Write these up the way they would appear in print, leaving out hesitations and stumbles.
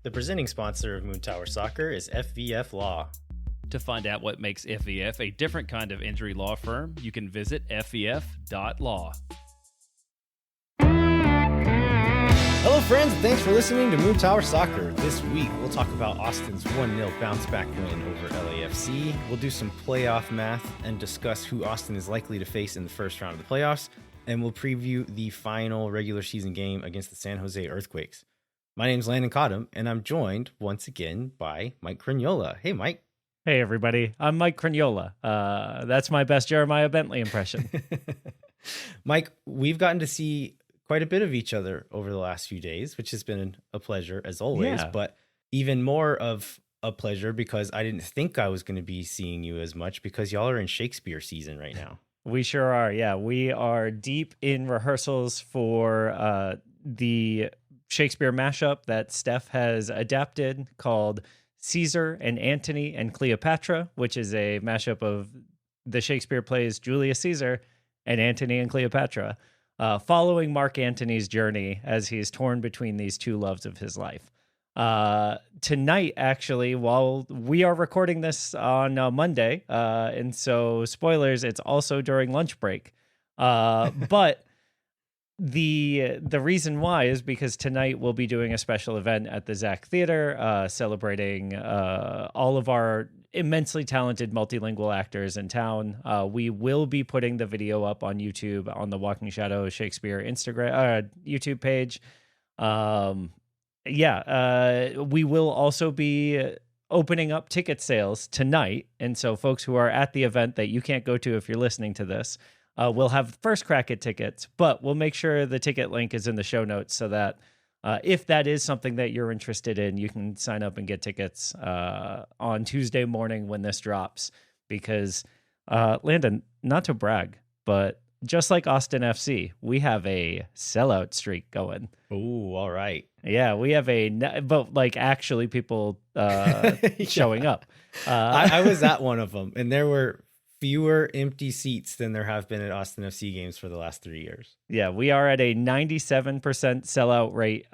The presenting sponsor of Moon Tower Soccer is FVF Law. To find out what makes FVF a different kind of injury law firm, you can visit fvf.law. Hello, friends. Thanks for listening to Moon Tower Soccer. This week, we'll talk about Austin's 1-0 bounce-back win over LAFC. We'll do some playoff math and discuss who Austin is likely to face in the first round of the playoffs. And we'll preview the final regular season game against the San Jose Earthquakes. My name's Landon, and I'm joined once again by Mike Crignola. Hey, Mike. Hey, everybody. I'm Mike Crignola. That's my best Jeremiah Bentley impression. Mike, we've gotten to see quite a bit of each other over the last few days, which has been a pleasure as always, but even more of a pleasure because I didn't think I was going to be seeing you as much because y'all are in Shakespeare season right now. We sure are. Yeah, we are deep in rehearsals for the Shakespeare mashup that Steph has adapted called Caesar and Antony and Cleopatra, which is a mashup of the Shakespeare plays Julius Caesar and Antony and Cleopatra, following Mark Antony's journey as he's torn between these two loves of his life. Tonight, actually, while we are recording this on Monday, and so spoilers, it's also during lunch break. But the reason why is because tonight we'll be doing a special event at the Zach Theater, celebrating all of our immensely talented multilingual actors in town. We will be putting the video up on YouTube on the Walking Shadow Shakespeare Instagram YouTube page. We will also be opening up ticket sales tonight, and so folks who are at the event that you can't go to if you're listening to this, we'll have first crack at tickets, but we'll make sure the ticket link is in the show notes so that if that is something that you're interested in, you can sign up and get tickets on Tuesday morning when this drops. Because, Landon, not to brag, but just like Austin FC, we have a sellout streak going. Oh, all right. Yeah, we have but like actually people showing up. I was at one of them, and there were fewer empty seats than there have been at Austin FC games for the last 3 years. Yeah, we are at a 97% sellout rate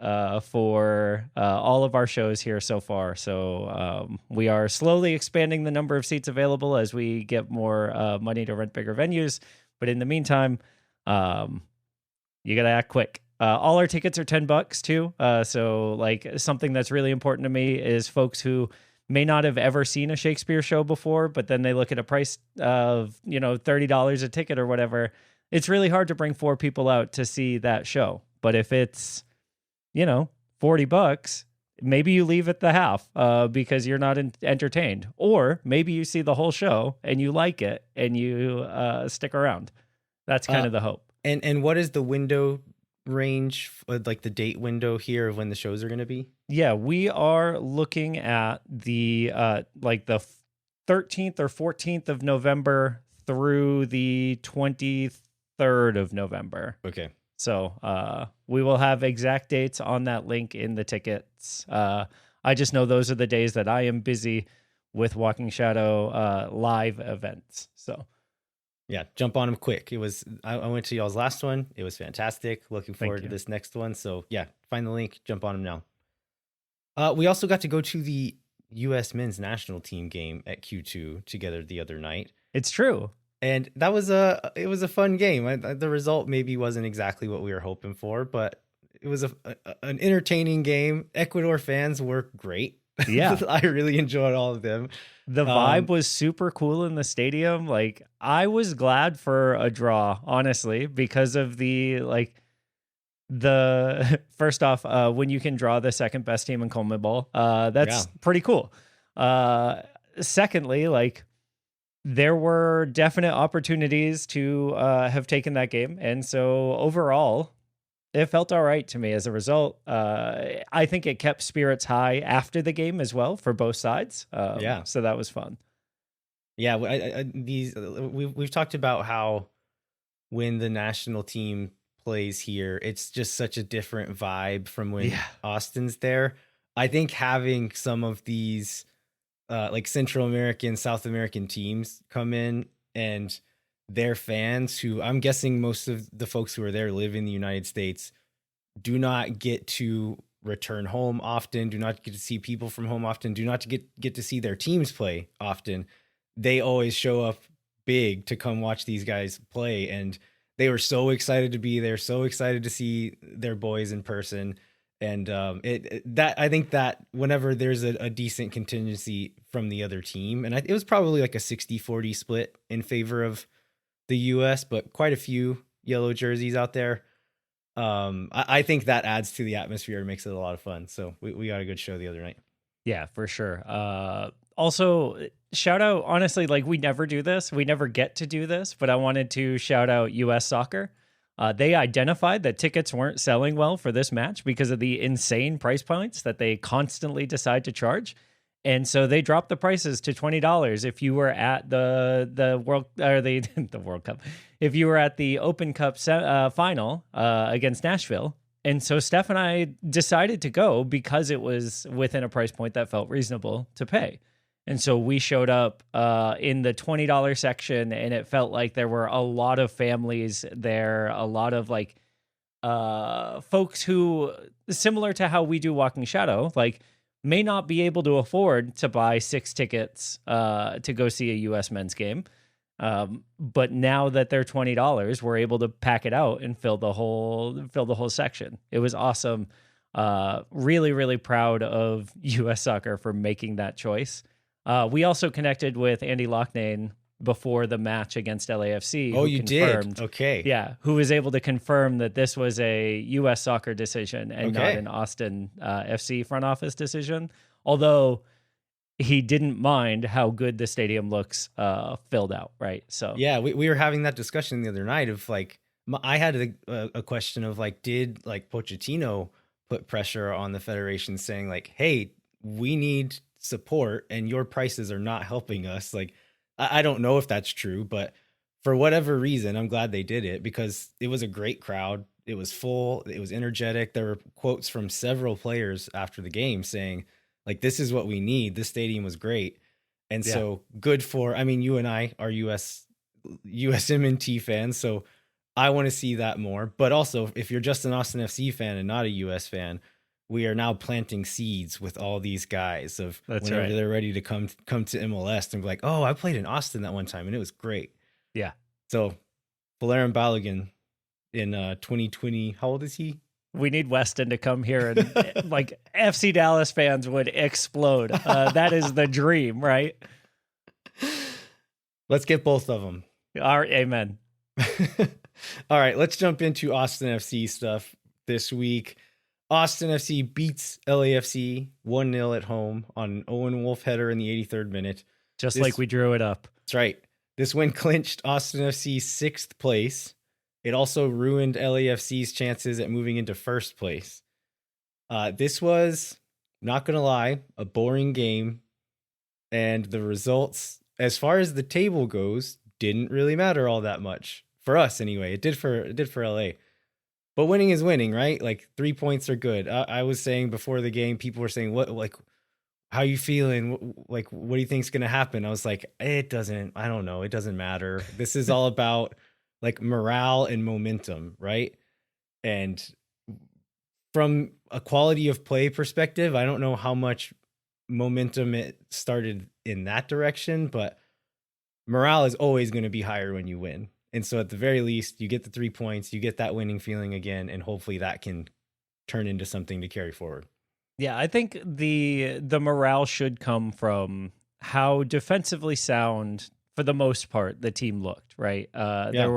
for all of our shows here so far. So we are slowly expanding the number of seats available as we get more money to rent bigger venues. But in the meantime, you got to act quick. All our tickets are $10 too. So like something that's really important to me is folks who may not have ever seen a Shakespeare show before, but then they look at a price of, $30 a ticket or whatever. It's really hard to bring 4 people out to see that show. But if it's, $40, maybe you leave at the half because you're not entertained. Or maybe you see the whole show and you like it and you stick around. That's kind of the hope. And what is the window range, like the date window here of when the shows are going to be? Yeah, we are looking at the the 13th or 14th of November through the 23rd of November. Okay. So we will have exact dates on that link in the tickets. I just know those are the days that I am busy with Walking Shadow live events. So yeah, jump on them quick. I went to y'all's last one. It was fantastic. Looking forward to this next one. So yeah, find the link, jump on them now. We also got to go to the U.S. men's national team game at Q2 together the other night. It's true. And that was it was a fun game. The result maybe wasn't exactly what we were hoping for, but it was an entertaining game. Ecuador fans were great. Yeah. I really enjoyed all of them. The vibe was super cool in the stadium. Like, I was glad for a draw, honestly, because of the first off, when you can draw the second best team in CONMEBOL, that's pretty cool. Secondly, there were definite opportunities to have taken that game. And so overall, it felt all right to me as a result. I think it kept spirits high after the game as well for both sides. So that was fun. Yeah, we've talked about how when the national team plays here, it's just such a different vibe from when Austin's there. I think having some of these Central American, South American teams come in and their fans, who I'm guessing most of the folks who are there live in the United States, do not get to return home often, do not get to see people from home often, do not get to see their teams play often. They always show up big to come watch these guys play, and they were so excited to be there, so excited to see their boys in person. And I think that whenever there's a decent contingency from the other team, and it was probably like a 60-40 split in favor of the US, but quite a few yellow jerseys out there. I think that adds to the atmosphere and makes it a lot of fun. So we got a good show the other night. Yeah, for sure. Also, shout out, honestly, like we never do this. We never get to do this, but I wanted to shout out US Soccer. They identified that tickets weren't selling well for this match because of the insane price points that they constantly decide to charge. And so they dropped the prices to $20 if you were at the World or the World Cup. If you were at the Open Cup final against Nashville. And so Steph and I decided to go because it was within a price point that felt reasonable to pay. And so we showed up in the $20 section, and it felt like there were a lot of families there, a lot of like folks who, similar to how we do Walking Shadow, like may not be able to afford to buy 6 tickets to go see a U.S. men's game. But now that they're $20, we're able to pack it out and fill the whole section. It was awesome. Really, really proud of U.S. Soccer for making that choice. We also connected with Andy Loughnane before the match against LAFC. Oh, you did? Okay. Yeah, who was able to confirm that this was a U.S. Soccer decision and not an Austin FC front office decision. Although he didn't mind how good the stadium looks filled out, right? So yeah, we were having that discussion the other night of like, I had a question of like, did like Pochettino put pressure on the federation saying like, hey, we need support and your prices are not helping us? Like, I don't know if that's true, but for whatever reason, I'm glad they did it because it was a great crowd. It was full. It was energetic. There were quotes from several players after the game saying like, this is what we need. This stadium was great. And so good for, I mean, you and I are USMNT fans. So I want to see that more, but also if you're just an Austin FC fan and not a US fan, we are now planting seeds with all these guys of whenever they're ready to come to MLS and be like, oh, I played in Austin that one time and it was great. Yeah. So Valerian Balogun in 2020, how old is he? We need Weston to come here and like FC Dallas fans would explode. That is the dream, right? Let's get both of them. All right, amen. All right, let's jump into Austin FC stuff this week. Austin FC beats LAFC 1-0 at home on an Owen Wolff header in the 83rd minute. Just like we drew it up. That's right. This win clinched Austin FC's 6th place. It also ruined LAFC's chances at moving into first place. This was, not going to lie, a boring game. And the results, as far as the table goes, didn't really matter all that much. For us, anyway. It did for LA. But winning is winning, right? Like 3 points are good. I was saying before the game, people were saying, "What, like, how you feeling? Like, what do you think's going to happen?" I was like, I don't know. It doesn't matter. This is all about like morale and momentum, right? And from a quality of play perspective, I don't know how much momentum it started in that direction, but morale is always going to be higher when you win. And so at the very least, you get the 3 points, you get that winning feeling again, and hopefully that can turn into something to carry forward. Yeah, I think the morale should come from how defensively sound, for the most part, the team looked, right? There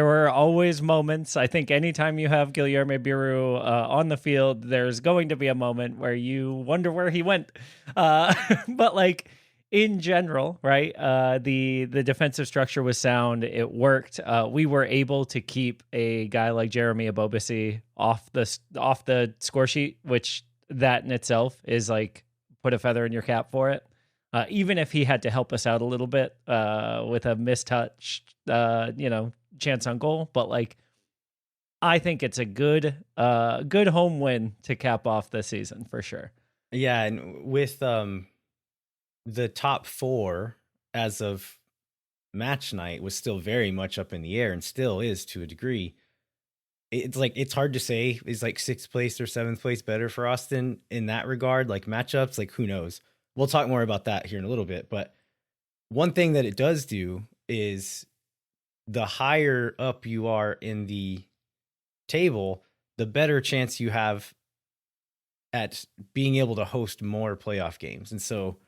were always moments. I think anytime you have Guilherme Biru on the field, there's going to be a moment where you wonder where he went. But like, in general, right, the defensive structure was sound. It worked. We were able to keep a guy like Jeremy Abobasi off the score sheet, which that in itself is like put a feather in your cap for it. Even if he had to help us out a little bit with a mistouch, chance on goal, but like I think it's a good home win to cap off the season for sure. Yeah, and with the top 4 as of match night was still very much up in the air and still is to a degree. it's like it's hard to say is like 6th place or 7th place better for Austin in that regard. Like matchups, like who knows? We'll talk more about that here in a little bit. But one thing that it does do is the higher up you are in the table, the better chance you have at being able to host more playoff games. And so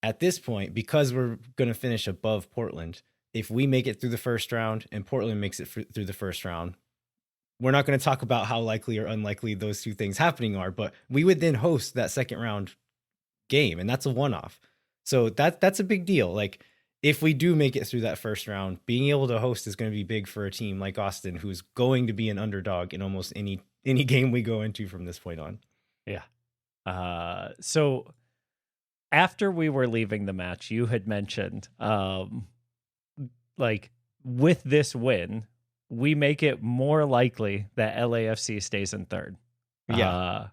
at this point, because we're going to finish above Portland, if we make it through the first round and Portland makes it through the first round, we're not going to talk about how likely or unlikely those two things happening are, but we would then host that second round game, and that's a one-off. So that's a big deal. Like if we do make it through that first round, being able to host is going to be big for a team like Austin, who's going to be an underdog in almost any game we go into from this point on. Yeah. So after we were leaving the match, you had mentioned, like with this win, we make it more likely that LAFC stays in third. Yeah.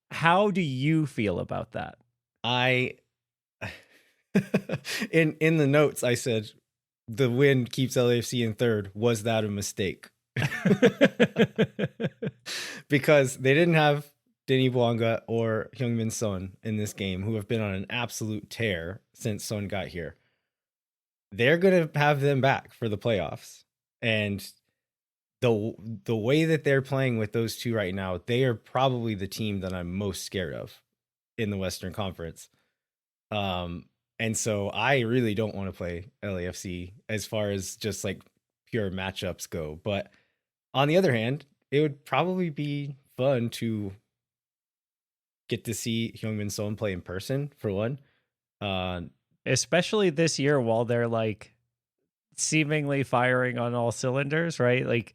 How do you feel about that? In the notes, I said the win keeps LAFC in third. Was that a mistake? Because they didn't have Denny Bouanga or Heung-min Son in this game, who have been on an absolute tear since Son got here. They're going to have them back for the playoffs. And the way that they're playing with those two right now, they are probably the team that I'm most scared of in the Western Conference. And so I really don't want to play LAFC as far as just like pure matchups go. But on the other hand, it would probably be fun to get to see Heung-min Son play in person for one. Especially this year while they're like seemingly firing on all cylinders, right? Like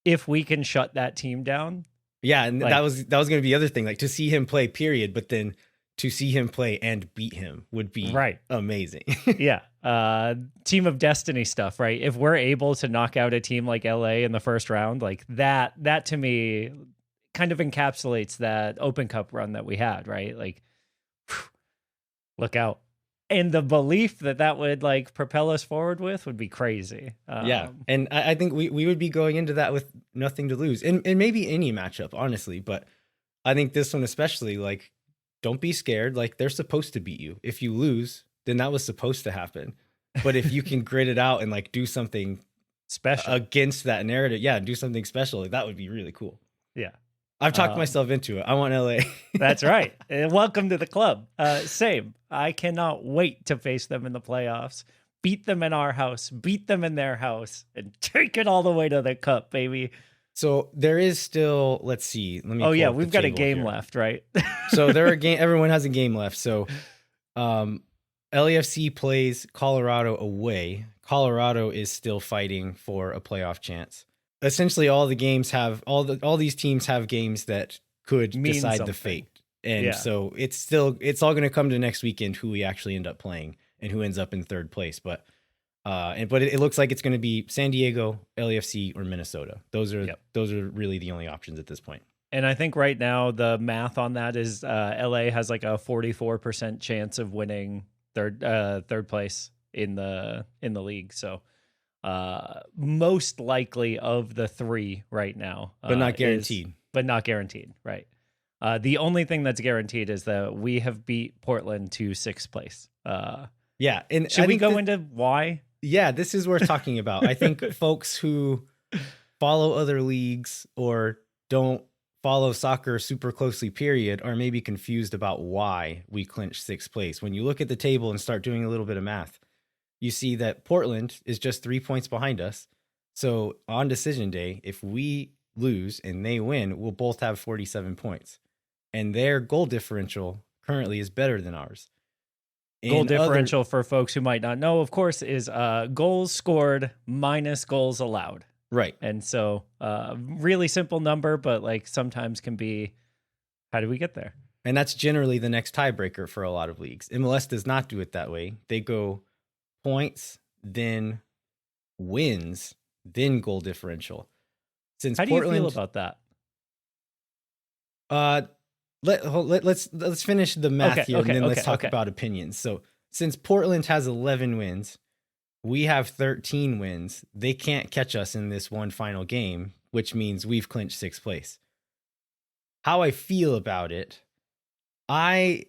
if we can shut that team down. Yeah, and like, that was going to be the other thing, like to see him play period, but then to see him play and beat him would be amazing. Yeah. Team of destiny stuff, right? If we're able to knock out a team like LA in the first round, like that to me kind of encapsulates that Open Cup run that we had, right? Like, whew, look out. And the belief that would like propel us forward with would be crazy. Yeah. And I think we would be going into that with nothing to lose, and maybe any matchup, honestly. But I think this one especially, like, don't be scared. Like, they're supposed to beat you. If you lose, then that was supposed to happen. But if you can grit it out and like do something special against that narrative, yeah, do something special, like, that would be really cool. Yeah. I've talked myself into it. I want LA. That's right. And welcome to the club. Same. I cannot wait to face them in the playoffs, beat them in our house, beat them in their house, and take it all the way to the cup, baby. So there is still, let's see. Let me. Oh yeah, we've got a game left, right? So there are everyone has a game left. So LAFC plays Colorado away. Colorado is still fighting for a playoff chance. Essentially, all the games have all these teams have games that could decide something. The fate. And so it's all going to come to next weekend who we actually end up playing and who ends up in third place. But it looks like it's going to be San Diego, LAFC, or Minnesota. Those are really the only options at this point. And I think right now the math on that is LA has like a 44% chance of winning third place in the league. So most likely of the three right now, but not guaranteed. Right. The only thing that's guaranteed is that we have beat Portland to 6th place. Yeah. And should we go into why? Yeah, this is worth talking about. I think folks who follow other leagues or don't follow soccer super closely, period, are maybe confused about why we clinched 6th place. When you look at the table and start doing a little bit of math, you see that Portland is just 3 points behind us. So on decision day, if we lose and they win, we'll both have 47 points. And their goal differential currently is better than ours. Goal differential, for folks who might not know, of course, is goals scored minus goals allowed. Right. And so really simple number, but like sometimes can be, how do we get there? And that's generally the next tiebreaker for a lot of leagues. MLS does not do it that way. They go points, then wins, then goal differential. Since how do you feel about that? Let's finish the math here, and then let's talk about opinions. So since Portland has 11 wins, we have 13 wins. They can't catch us in this one final game which means we've clinched 6th place. How I feel about it, I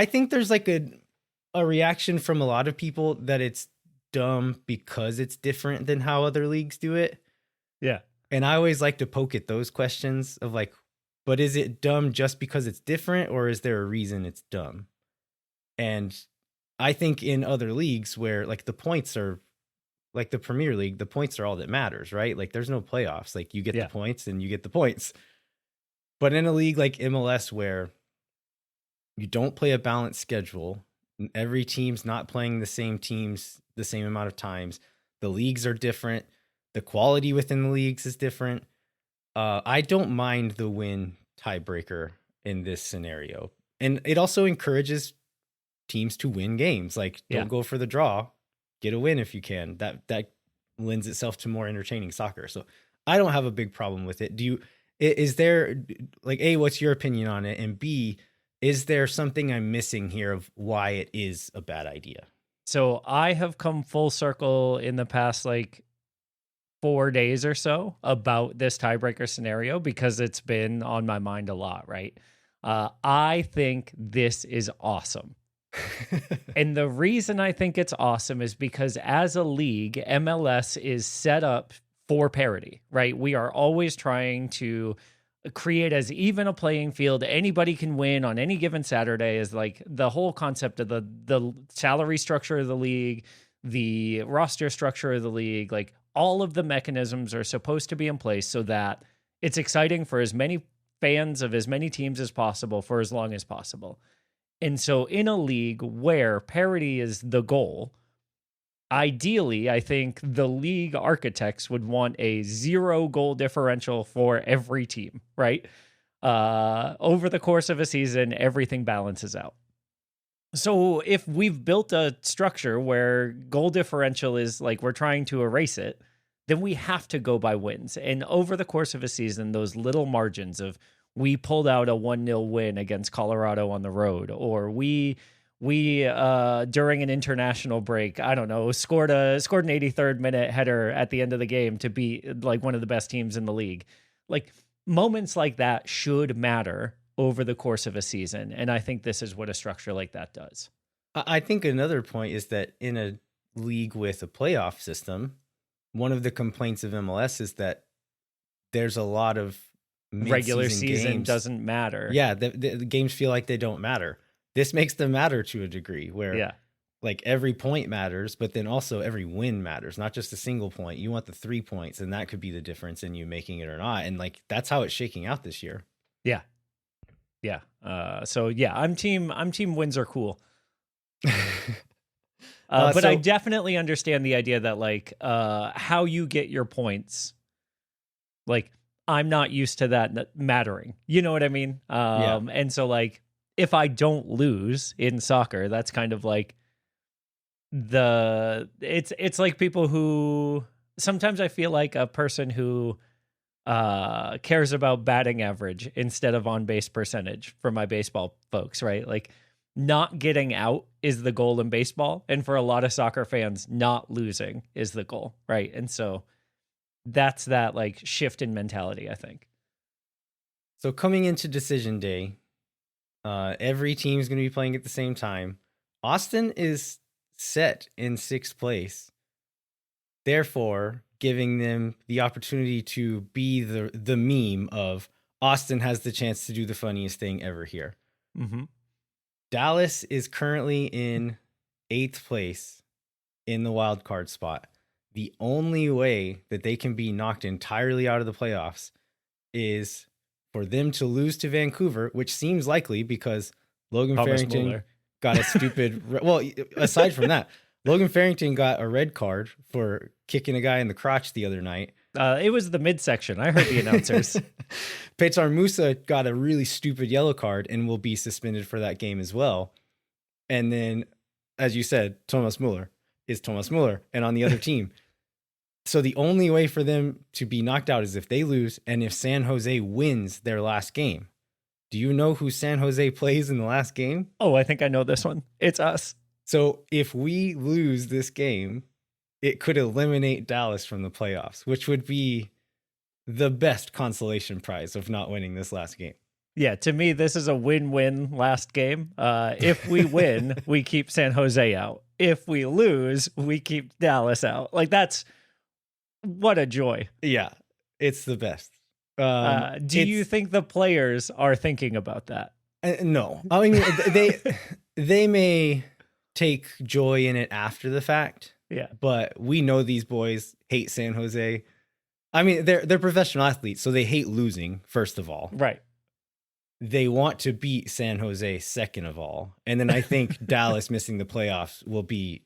think there's like a reaction from a lot of people that it's dumb because it's different than how other leagues do it. Yeah. And I always like to poke at those questions of like, but is it dumb just because it's different, or is there a reason it's dumb? And I think in other leagues where like the points are like the Premier League, the points are all that matters, right? Like there's no playoffs. Like you get the points and you get the points. But in a league like MLS where you don't play a balanced schedule, every team's not playing the same teams the same amount of times, the leagues are different, the quality within the leagues is different. I don't mind the win tiebreaker in this scenario. And it also encourages teams to win games. Like don't go for the draw, get a win if you can. That lends itself to more entertaining soccer. So I don't have a big problem with it. Is there like A, what's your opinion on it? And B, is there something I'm missing here of why it is a bad idea? So I have come full circle in the past like 4 days or so about this tiebreaker scenario because it's been on my mind a lot, right? I think this is awesome. And the reason I think it's awesome is because as a league, MLS is set up for parity, right? We are always trying to create as even a playing field. Anybody can win on any given Saturday is like the whole concept of the salary structure of the league, the roster structure of the league, like all of the mechanisms are supposed to be in place so that it's exciting for as many fans of as many teams as possible for as long as possible. And so in a league where parity is the goal, ideally, I think the league architects would want a 0 goal differential for every team, right? Over the course of a season, everything balances out. So if we've built a structure where goal differential is like we're trying to erase it, then we have to go by wins. And over the course of a season, those little margins of we pulled out a 1-0 win against Colorado on the road, or we during an international break, I don't know, scored an 83rd minute header at the end of the game to be like one of the best teams in the league. Like moments like that should matter over the course of a season. And I think this is what a structure like that does. I think another point is that in a league with a playoff system, one of the complaints of MLS is that there's a lot of regular season games. Doesn't matter. Yeah, the games feel like they don't matter. This makes them matter to a degree where like every point matters, but then also every win matters, not just a single point. You want the 3 points, and that could be the difference in you making it or not. And like that's how it's shaking out this year. Yeah. Yeah. So yeah, I'm team wins are cool. But I definitely understand the idea that like how you get your points, like I'm not used to that mattering. You know what I mean? And so like if I don't lose in soccer, that's kind of like it's like people who sometimes I feel like a person who cares about batting average instead of on base percentage for my baseball folks, right? Like not getting out is the goal in baseball. And for a lot of soccer fans, not losing is the goal, right? And so that's that like shift in mentality, I think. So coming into decision day, every team is going to be playing at the same time. Austin is set in 6th place, therefore giving them the opportunity to be the meme of Austin has the chance to do the funniest thing ever here. Mm-hmm. Dallas is currently in 8th place in the wild card spot. The only way that they can be knocked entirely out of the playoffs is for them to lose to Vancouver, which seems likely because Logan Farrington got a stupid... well, aside from that, Logan Farrington got a red card for kicking a guy in the crotch the other night. It was the midsection. I heard the announcers. Petar Musa got a really stupid yellow card and will be suspended for that game as well. And then, as you said, Thomas Muller is Thomas Muller and on the other team. So the only way for them to be knocked out is if they lose and if San Jose wins their last game. Do you know who San Jose plays in the last game? Oh, I think I know this one. It's us. So if we lose this game, it could eliminate Dallas from the playoffs, which would be the best consolation prize of not winning this last game. Yeah, to me, this is a win-win last game. If we win, we keep San Jose out. If we lose, we keep Dallas out. Like, that's what a joy. Yeah, it's the best. Do you think the players are thinking about that? No. I mean, they may take joy in it after the fact. Yeah. But we know these boys hate San Jose. I mean, they're professional athletes, so they hate losing, first of all. Right. They want to beat San Jose, second of all. And then I think Dallas missing the playoffs will be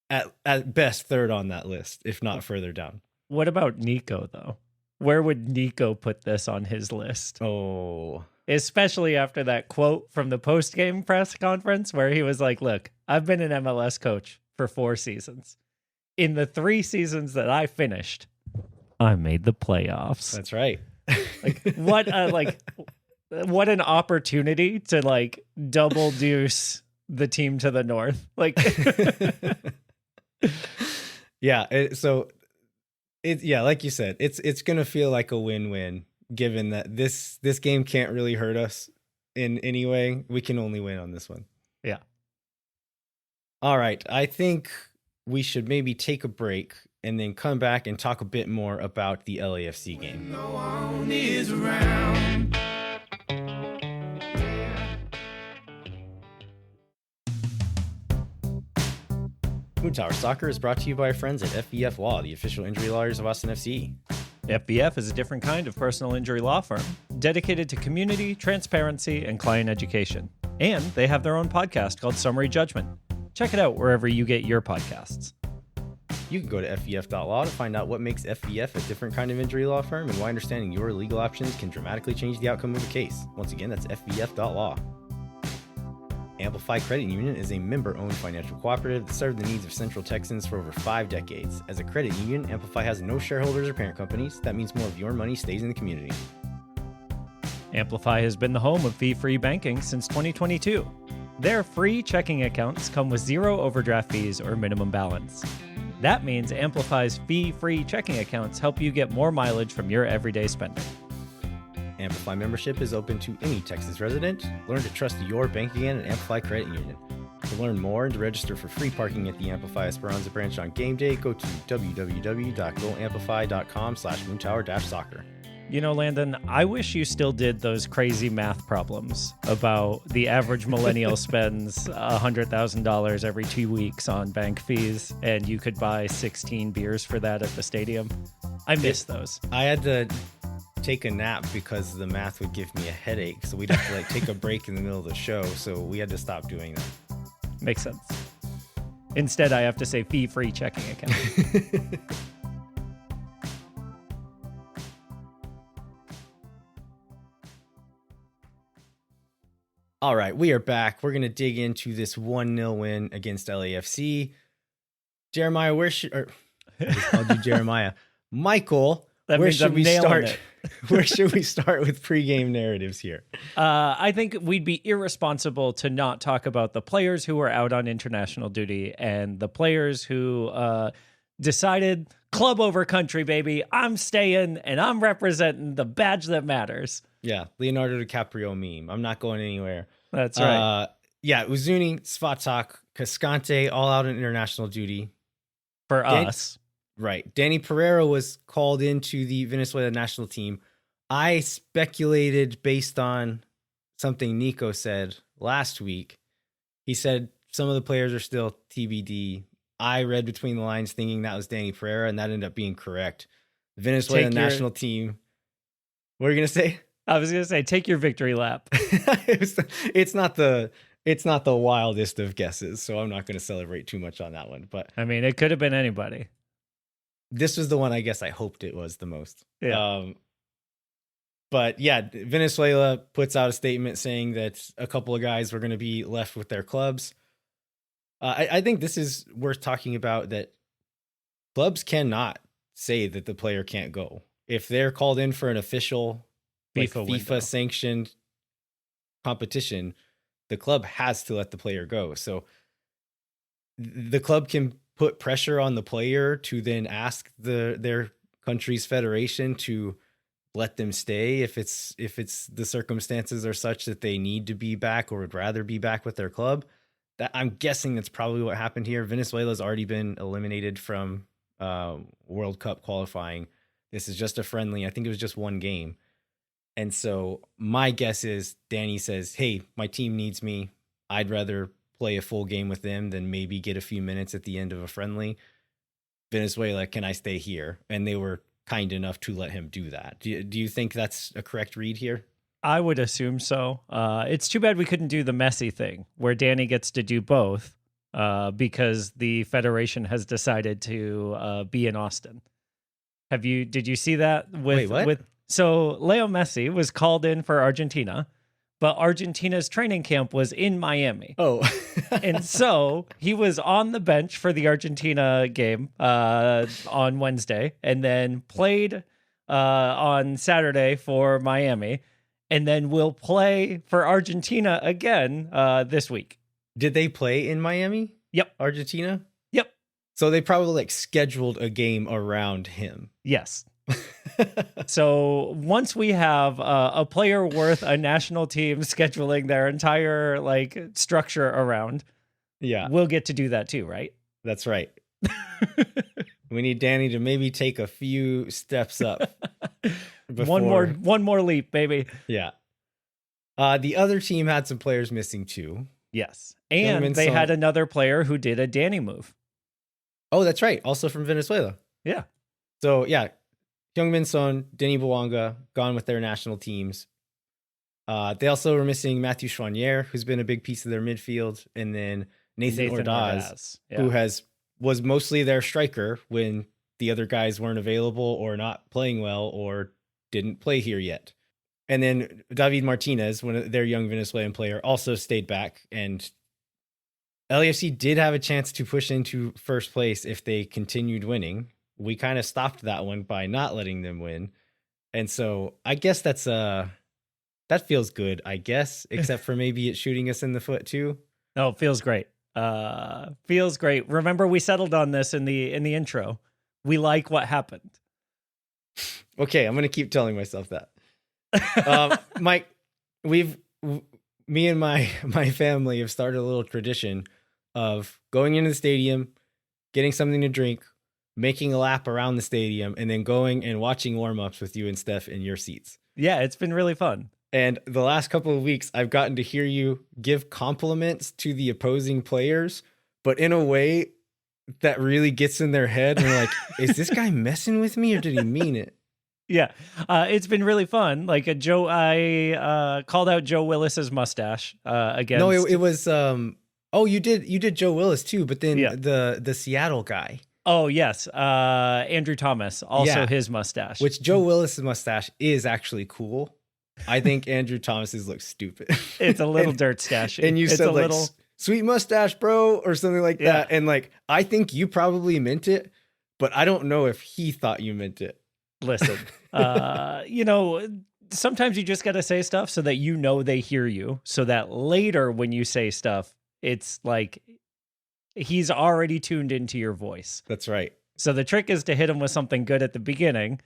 at best third on that list, if not further down. What about Nico, though? Where would Nico put this on his list? Oh. Especially after that quote from the post-game press conference where he was like, look, I've been an MLS coach for 4 seasons. In the 3 seasons that I finished, I made the playoffs. That's right. What an opportunity to double deuce the team to the north. Yeah. Like you said, it's going to feel like a win-win given that this game can't really hurt us in any way. We can only win on this one. Yeah. All right. I think we should maybe take a break and then come back and talk a bit more about the LAFC game. No one is around. Moon Tower Soccer is brought to you by our friends at FVF Law, the official injury lawyers of Austin FC. FVF is a different kind of personal injury law firm, dedicated to community, transparency, and client education. And they have their own podcast called Summary Judgment. Check it out wherever you get your podcasts. You can go to FVF.law to find out what makes FVF a different kind of injury law firm and why understanding your legal options can dramatically change the outcome of a case. Once again, that's FVF.law. Amplify Credit Union is a member-owned financial cooperative that served the needs of Central Texans for over 5 decades. As a credit union, Amplify has no shareholders or parent companies. That means more of your money stays in the community. Amplify has been the home of fee-free banking since 2022. Their free checking accounts come with 0 overdraft fees or minimum balance. That means Amplify's fee-free checking accounts help you get more mileage from your everyday spending. Amplify membership is open to any Texas resident. Learn to trust your bank again at Amplify Credit Union. To learn more and to register for free parking at the Amplify Esperanza branch on game day, go to www.goamplify.com/moontower-soccer. You know, Landon, I wish you still did those crazy math problems about the average millennial spends $100,000 every 2 weeks on bank fees, and you could buy 16 beers for that at the stadium. I miss those. I had to take a nap because the math would give me a headache, so we'd have to take a break in the middle of the show, so we had to stop doing that. Makes sense. Instead, I have to say fee-free checking account. All right, we are back. We're going to dig into this 1-0 win against LAFC. Jeremiah, I just called you Jeremiah. Michael, where should we start? Where should we start with pregame narratives here? I think we'd be irresponsible to not talk about the players who were out on international duty and the players who decided club over country, baby. I'm staying and I'm representing the badge that matters. Yeah, Leonardo DiCaprio meme. I'm not going anywhere. That's right. Uzuni, Svatak, Cascante, all out on international duty. For us. Right. Danny Pereira was called into the Venezuela national team. I speculated based on something Nico said last week. He said some of the players are still TBD. I read between the lines thinking that was Danny Pereira, and that ended up being correct. The Venezuela national team. What are you going to say? I was going to say, take your victory lap. It's not the wildest of guesses, so I'm not going to celebrate too much on that one. But I mean, it could have been anybody. This was the one I guess I hoped it was the most. Yeah. But yeah, Venezuela puts out a statement saying that a couple of guys were going to be left with their clubs. I think this is worth talking about, that clubs cannot say that the player can't go. If they're called in for an official FIFA sanctioned competition, the club has to let the player go. So the club can put pressure on the player to then ask their country's federation to let them stay if it's the circumstances are such that they need to be back or would rather be back with their club. That I'm guessing that's probably what happened here. Venezuela's already been eliminated from World Cup qualifying. This is just a friendly. I think it was just one game. And so my guess is Danny says, hey, my team needs me. I'd rather play a full game with them than maybe get a few minutes at the end of a friendly. Venezuela, can I stay here? And they were kind enough to let him do that. Do you think that's a correct read here? I would assume so. It's too bad we couldn't do the Messi thing where Danny gets to do both because the Federation has decided to be in Austin. Did you see that? Wait, what? So Leo Messi was called in for Argentina, but Argentina's training camp was in Miami. Oh. And so he was on the bench for the Argentina game on Wednesday and then played on Saturday for Miami and then will play for Argentina again this week. Did they play in Miami? Yep. Argentina? Yep. So they probably scheduled a game around him. Yes. So once we have a player worth a national team scheduling their entire structure around, we'll get to do that too, right? That's right. We need Danny to maybe take a few steps up. One more leap, baby. Yeah. The other team had some players missing too. Yes. And they had another player who did a Danny move. Oh, that's right. Also from Venezuela. Yeah. So yeah, Heung-min Son, Denis Bouanga, gone with their national teams. They also were missing Matthew Chouanier, who's been a big piece of their midfield, and then Nathan Ordaz, who was mostly their striker when the other guys weren't available or not playing well or didn't play here yet. And then David Martinez, one of their young Venezuelan player, also stayed back. And LAFC did have a chance to push into first place if they continued winning. We kind of stopped that one by not letting them win. And so I guess that feels good, I guess, except for maybe it's shooting us in the foot too. No, it feels great. Feels great. Remember, we settled on this in the intro. We like what happened. Okay, I'm going to keep telling myself that. Mike, me and my family have started a little tradition of going into the stadium, getting something to drink, making a lap around the stadium, and then going and watching warm-ups with you and Steph in your seats. Yeah, it's been really fun. And the last couple of weeks, I've gotten to hear you give compliments to the opposing players, but in a way that really gets in their head. And they're like, is this guy messing with me or did he mean it? Yeah, it's been really fun. I called out Joe Willis's mustache against... No, it was... you did Joe Willis too, but then the Seattle guy. Oh, yes. Andrew Thomas, also his mustache. Which Joe Willis's mustache is actually cool. I think Andrew Thomas's looks stupid. It's a little dirt stash. And you said sweet mustache, bro, or something like that. And I think you probably meant it, but I don't know if he thought you meant it. Listen, sometimes you just got to say stuff so that they hear you, so that later when you say stuff, it's like he's already tuned into your voice. That's right. So the trick is to hit him with something good at the beginning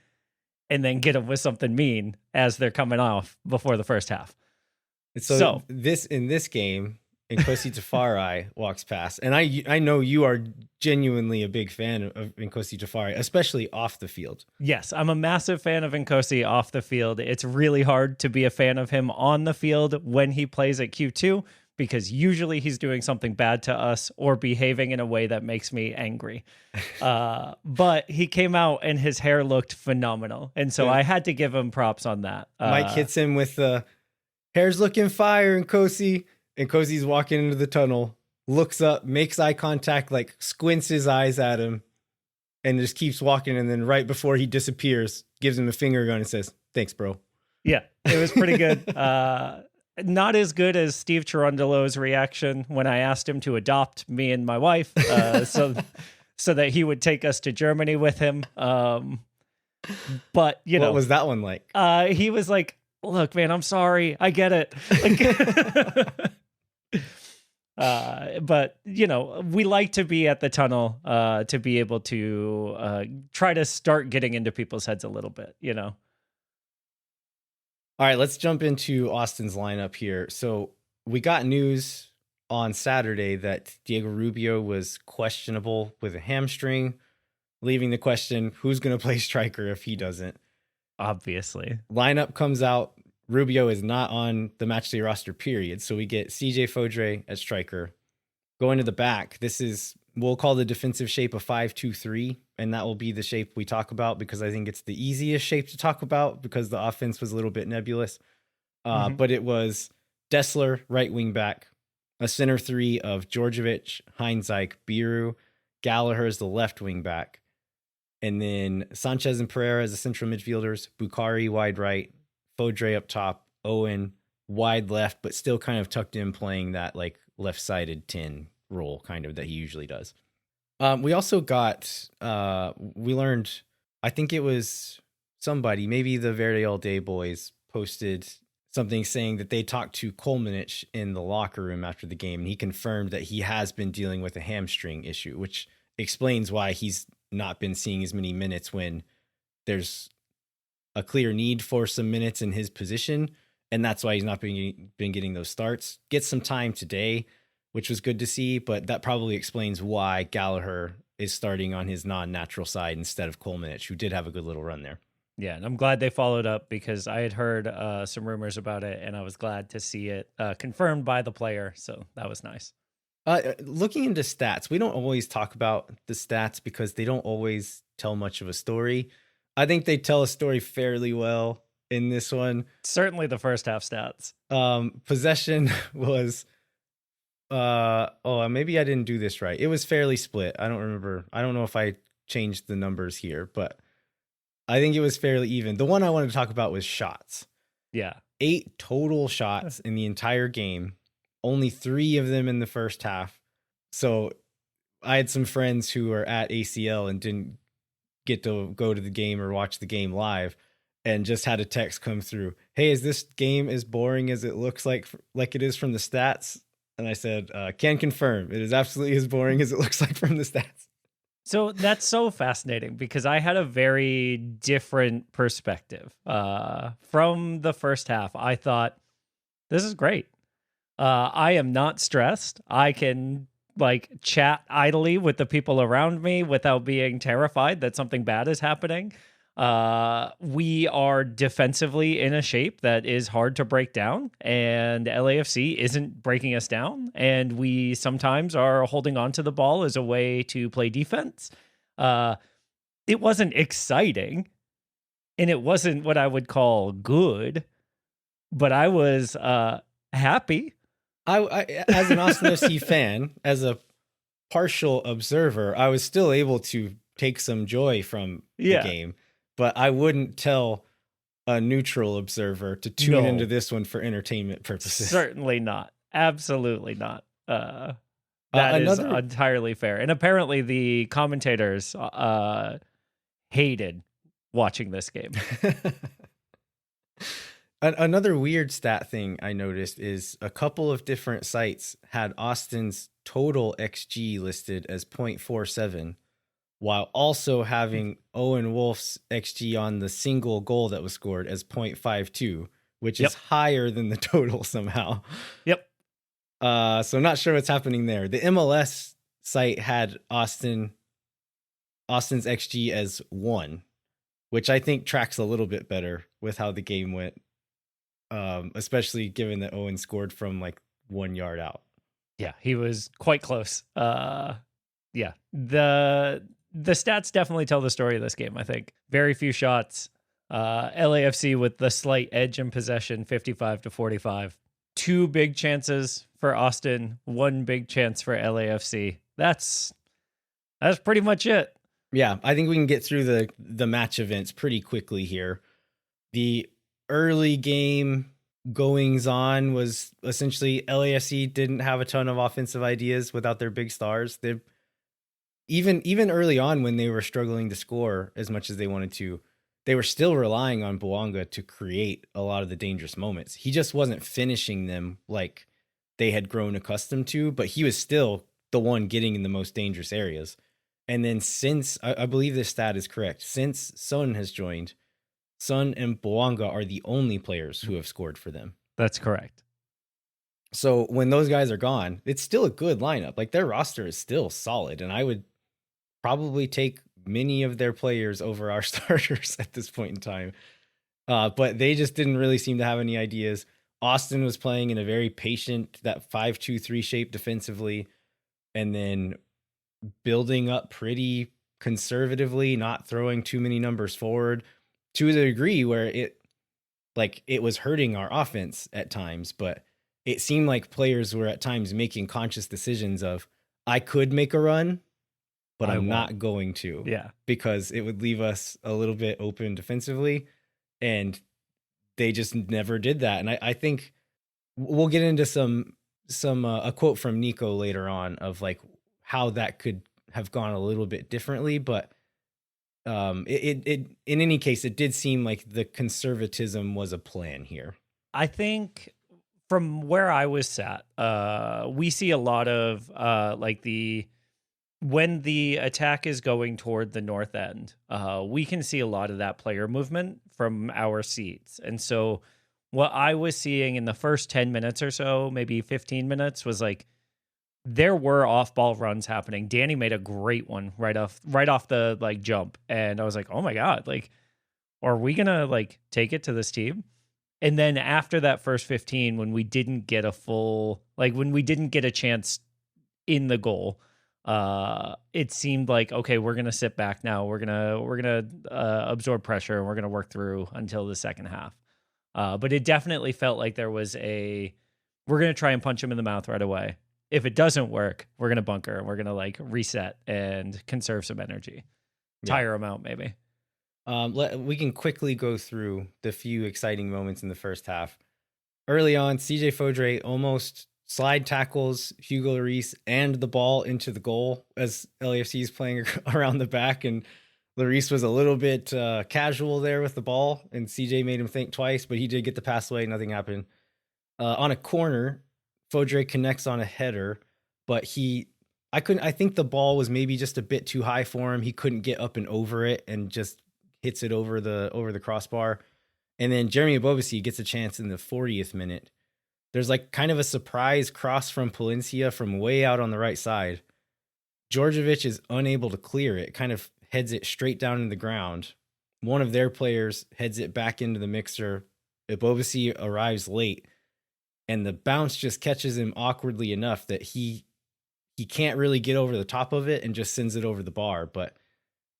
and then get him with something mean as they're coming off before the first half. So in this game, Nkosi Tafari walks past, and I know you are genuinely a big fan of Nkosi Tafari, especially off the field. Yes, I'm a massive fan of Nkosi off the field. It's really hard to be a fan of him on the field when he plays at Q2, because usually he's doing something bad to us or behaving in a way that makes me angry. But he came out and his hair looked phenomenal. And so I had to give him props on that. Mike hits him with the hair's looking fire, Nkosi. Nkosi's walking into the tunnel, looks up, makes eye contact, squints his eyes at him, and just keeps walking. And then right before he disappears, gives him a finger gun and says, "Thanks, bro." Yeah, it was pretty good. Not as good as Steve Cherundolo's reaction when I asked him to adopt me and my wife, so that he would take us to Germany with him. But what was that one like? He was like, "Look, man, I'm sorry. I get it." But we like to be at the tunnel to be able to try to start getting into people's heads a little bit. All right, let's jump into Austin's lineup here. So we got news on Saturday that Diego Rubio was questionable with a hamstring, leaving the question, who's going to play striker if he doesn't? Obviously. Lineup comes out. Rubio is not on the matchday roster, period. So we get CJ Fodre as striker. Going to the back, we'll call the defensive shape a 5-2-3, and that will be the shape we talk about because I think it's the easiest shape to talk about because the offense was a little bit nebulous. But it was Dessler, right wing back, a center three of Djordjevic, Heinzike, Biru, Gallagher as the left wing back, and then Sanchez and Pereira as the central midfielders, Bukhari wide right, Fodre up top, Owen wide left, but still kind of tucked in playing that like left-sided 10 role kind of that he usually does. We also got, we learned, I think it was somebody, maybe the Verde All Day boys posted something saying that they talked to Kolmanich in the locker room after the game, and he confirmed that he has been dealing with a hamstring issue, which explains why he's not been seeing as many minutes when there's a clear need for some minutes in his position. And that's why he's not been getting those starts. Gets some time today, which was good to see, but that probably explains why Gallagher is starting on his non-natural side instead of Kolmanich, who did have a good little run there. Yeah, and I'm glad they followed up because I had heard some rumors about it, and I was glad to see it confirmed by the player, so that was nice. Looking into stats, we don't always talk about the stats because they don't always tell much of a story. I think they tell a story fairly well in this one. Certainly the first half stats. Possession was maybe I didn't do this right. It was fairly split. I don't remember. I don't know if I changed the numbers here, but I think it was fairly even. The one I wanted to talk about was shots. Yeah. 8 total shots in the entire game. Only 3 of them in the first half. So I had some friends who were at ACL and didn't get to go to the game or watch the game live, and just had a text come through. Hey, is this game as boring as it looks like it is from the stats? And I said, can confirm. It is absolutely as boring as it looks like from the stats. So that's so fascinating because I had a very different perspective. From the first half, I thought, this is great. I am not stressed. I can chat idly with the people around me without being terrified that something bad is happening. We are defensively in a shape that is hard to break down, and LAFC isn't breaking us down. And we sometimes are holding on to the ball as a way to play defense. It wasn't exciting, and it wasn't what I would call good, but I was happy. I as an Austin FC fan, as a partial observer, I was still able to take some joy from the game, but I wouldn't tell a neutral observer to tune into this one for entertainment purposes. Certainly not. Absolutely not. That is entirely fair. And apparently the commentators hated watching this game. Another weird stat thing I noticed is a couple of different sites had Austin's total XG listed as 0.47, while also having Owen Wolff's XG on the single goal that was scored as 0.52, which is higher than the total somehow. Yep. So I'm not sure what's happening there. The MLS site had Austin's XG as 1, which I think tracks a little bit better with how the game went. Especially given that Owen scored from 1 yard out. Yeah, he was quite close. The stats definitely tell the story of this game, I think. Very few shots. LAFC with the slight edge in possession, 55-45. 2 big chances for Austin, 1 big chance for LAFC. That's pretty much it. Yeah, I think we can get through the match events pretty quickly here. The early game goings on was essentially LAFC didn't have a ton of offensive ideas without their big stars. They even early on when they were struggling to score as much as they wanted to, they were still relying on Bouanga to create a lot of the dangerous moments. He just wasn't finishing them like they had grown accustomed to, but he was still the one getting in the most dangerous areas. And then since, I believe this stat is correct, since Son has joined, Son and Boanga are the only players who have scored for them. That's correct. So when those guys are gone, it's still a good lineup. Like, their roster is still solid, and I would probably take many of their players over our starters at this point in time. But they just didn't really seem to have any ideas. Austin was playing in a very patient, that 5-2-3 shape defensively, and then building up pretty conservatively, not throwing too many numbers forward to the degree where it was hurting our offense at times. But it seemed like players were at times making conscious decisions of, I could make a run, but I'm not going to. Yeah. Because it would leave us a little bit open defensively. And they just never did that. And I think we'll get into a quote from Nico later on of like how that could have gone a little bit differently. But it in any case, it did seem like the conservatism was a plan here. I think from where I was sat, we see a lot of when the attack is going toward the north end, we can see a lot of that player movement from our seats. And so what I was seeing in the first 10 minutes or so, maybe 15 minutes, was like there were off-ball runs happening. Danny made a great one right off the like jump. And I was like, oh my God, like, are we going to like take it to this team? And then after that first 15, when we didn't get a chance in the goal, it seemed like, okay, we're going to sit back now. We're going to absorb pressure, and we're going to work through until the second half. But it definitely felt like there was we're going to try and punch him in the mouth right away. If it doesn't work, we're going to bunker, and we're going to like reset and conserve some energy, tire him out maybe. We can quickly go through the few exciting moments in the first half. Early on, CJ Fodre almost slide tackles Hugo Lloris and the ball into the goal as LAFC is playing around the back, and Lloris was a little bit casual there with the ball, and CJ made him think twice, but he did get the pass away. Nothing happened. On a corner, Fodre connects on a header, but I think the ball was maybe just a bit too high for him. He couldn't get up and over it, and just hits it over the crossbar. And then Jeremy Ebobisse gets a chance in the 40th minute. There's like kind of a surprise cross from Palencia from way out on the right side. Djordjevic is unable to clear it, kind of heads it straight down in the ground. One of their players heads it back into the mixer. Ebobisse arrives late, and the bounce just catches him awkwardly enough that he can't really get over the top of it and just sends it over the bar. But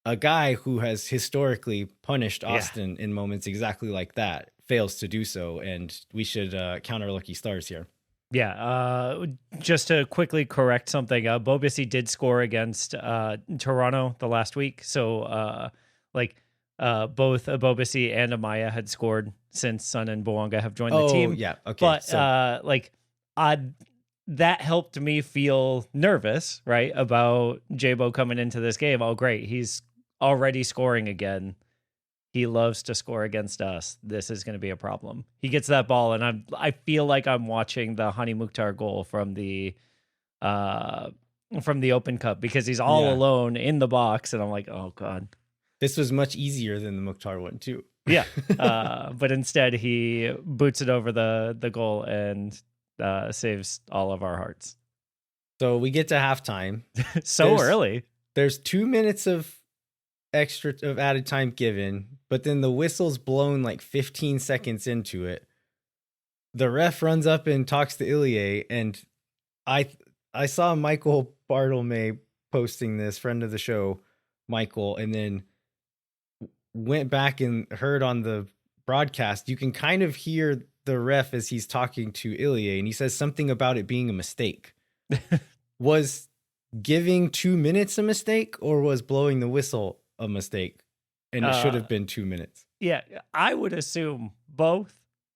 a guy who has historically punished Austin in moments exactly like that fails to do so, and we should count our lucky stars here. Yeah, just to quickly correct something, Bobisi did score against Toronto the last week, so both Bobisi and Amaya had scored since Son and Boanga have joined the team. Yeah, okay. But that helped me feel nervous, right, about Jabo coming into this game. Oh, great, he's already scoring again. He loves to score against us. This is going to be a problem. He gets that ball, and I feel like I'm watching the Hani Mukhtar goal from the Open Cup, because he's all alone in the box, and I'm like, oh God. This was much easier than the Mukhtar one too. Yeah, but instead he boots it over the goal and saves all of our hearts. So we get to halftime. Early. There's 2 minutes of added time given, but then the whistle's blown like 15 seconds into it. The ref runs up and talks to Ilie, and I saw Michael Bartolome posting this, friend of the show, Michael, and then went back and heard on the broadcast. You can kind of hear the ref as he's talking to Ilie, and he says something about it being a mistake. Was giving 2 minutes a mistake, or was blowing the whistle a mistake? And it should have been 2 minutes. Yeah, I would assume both.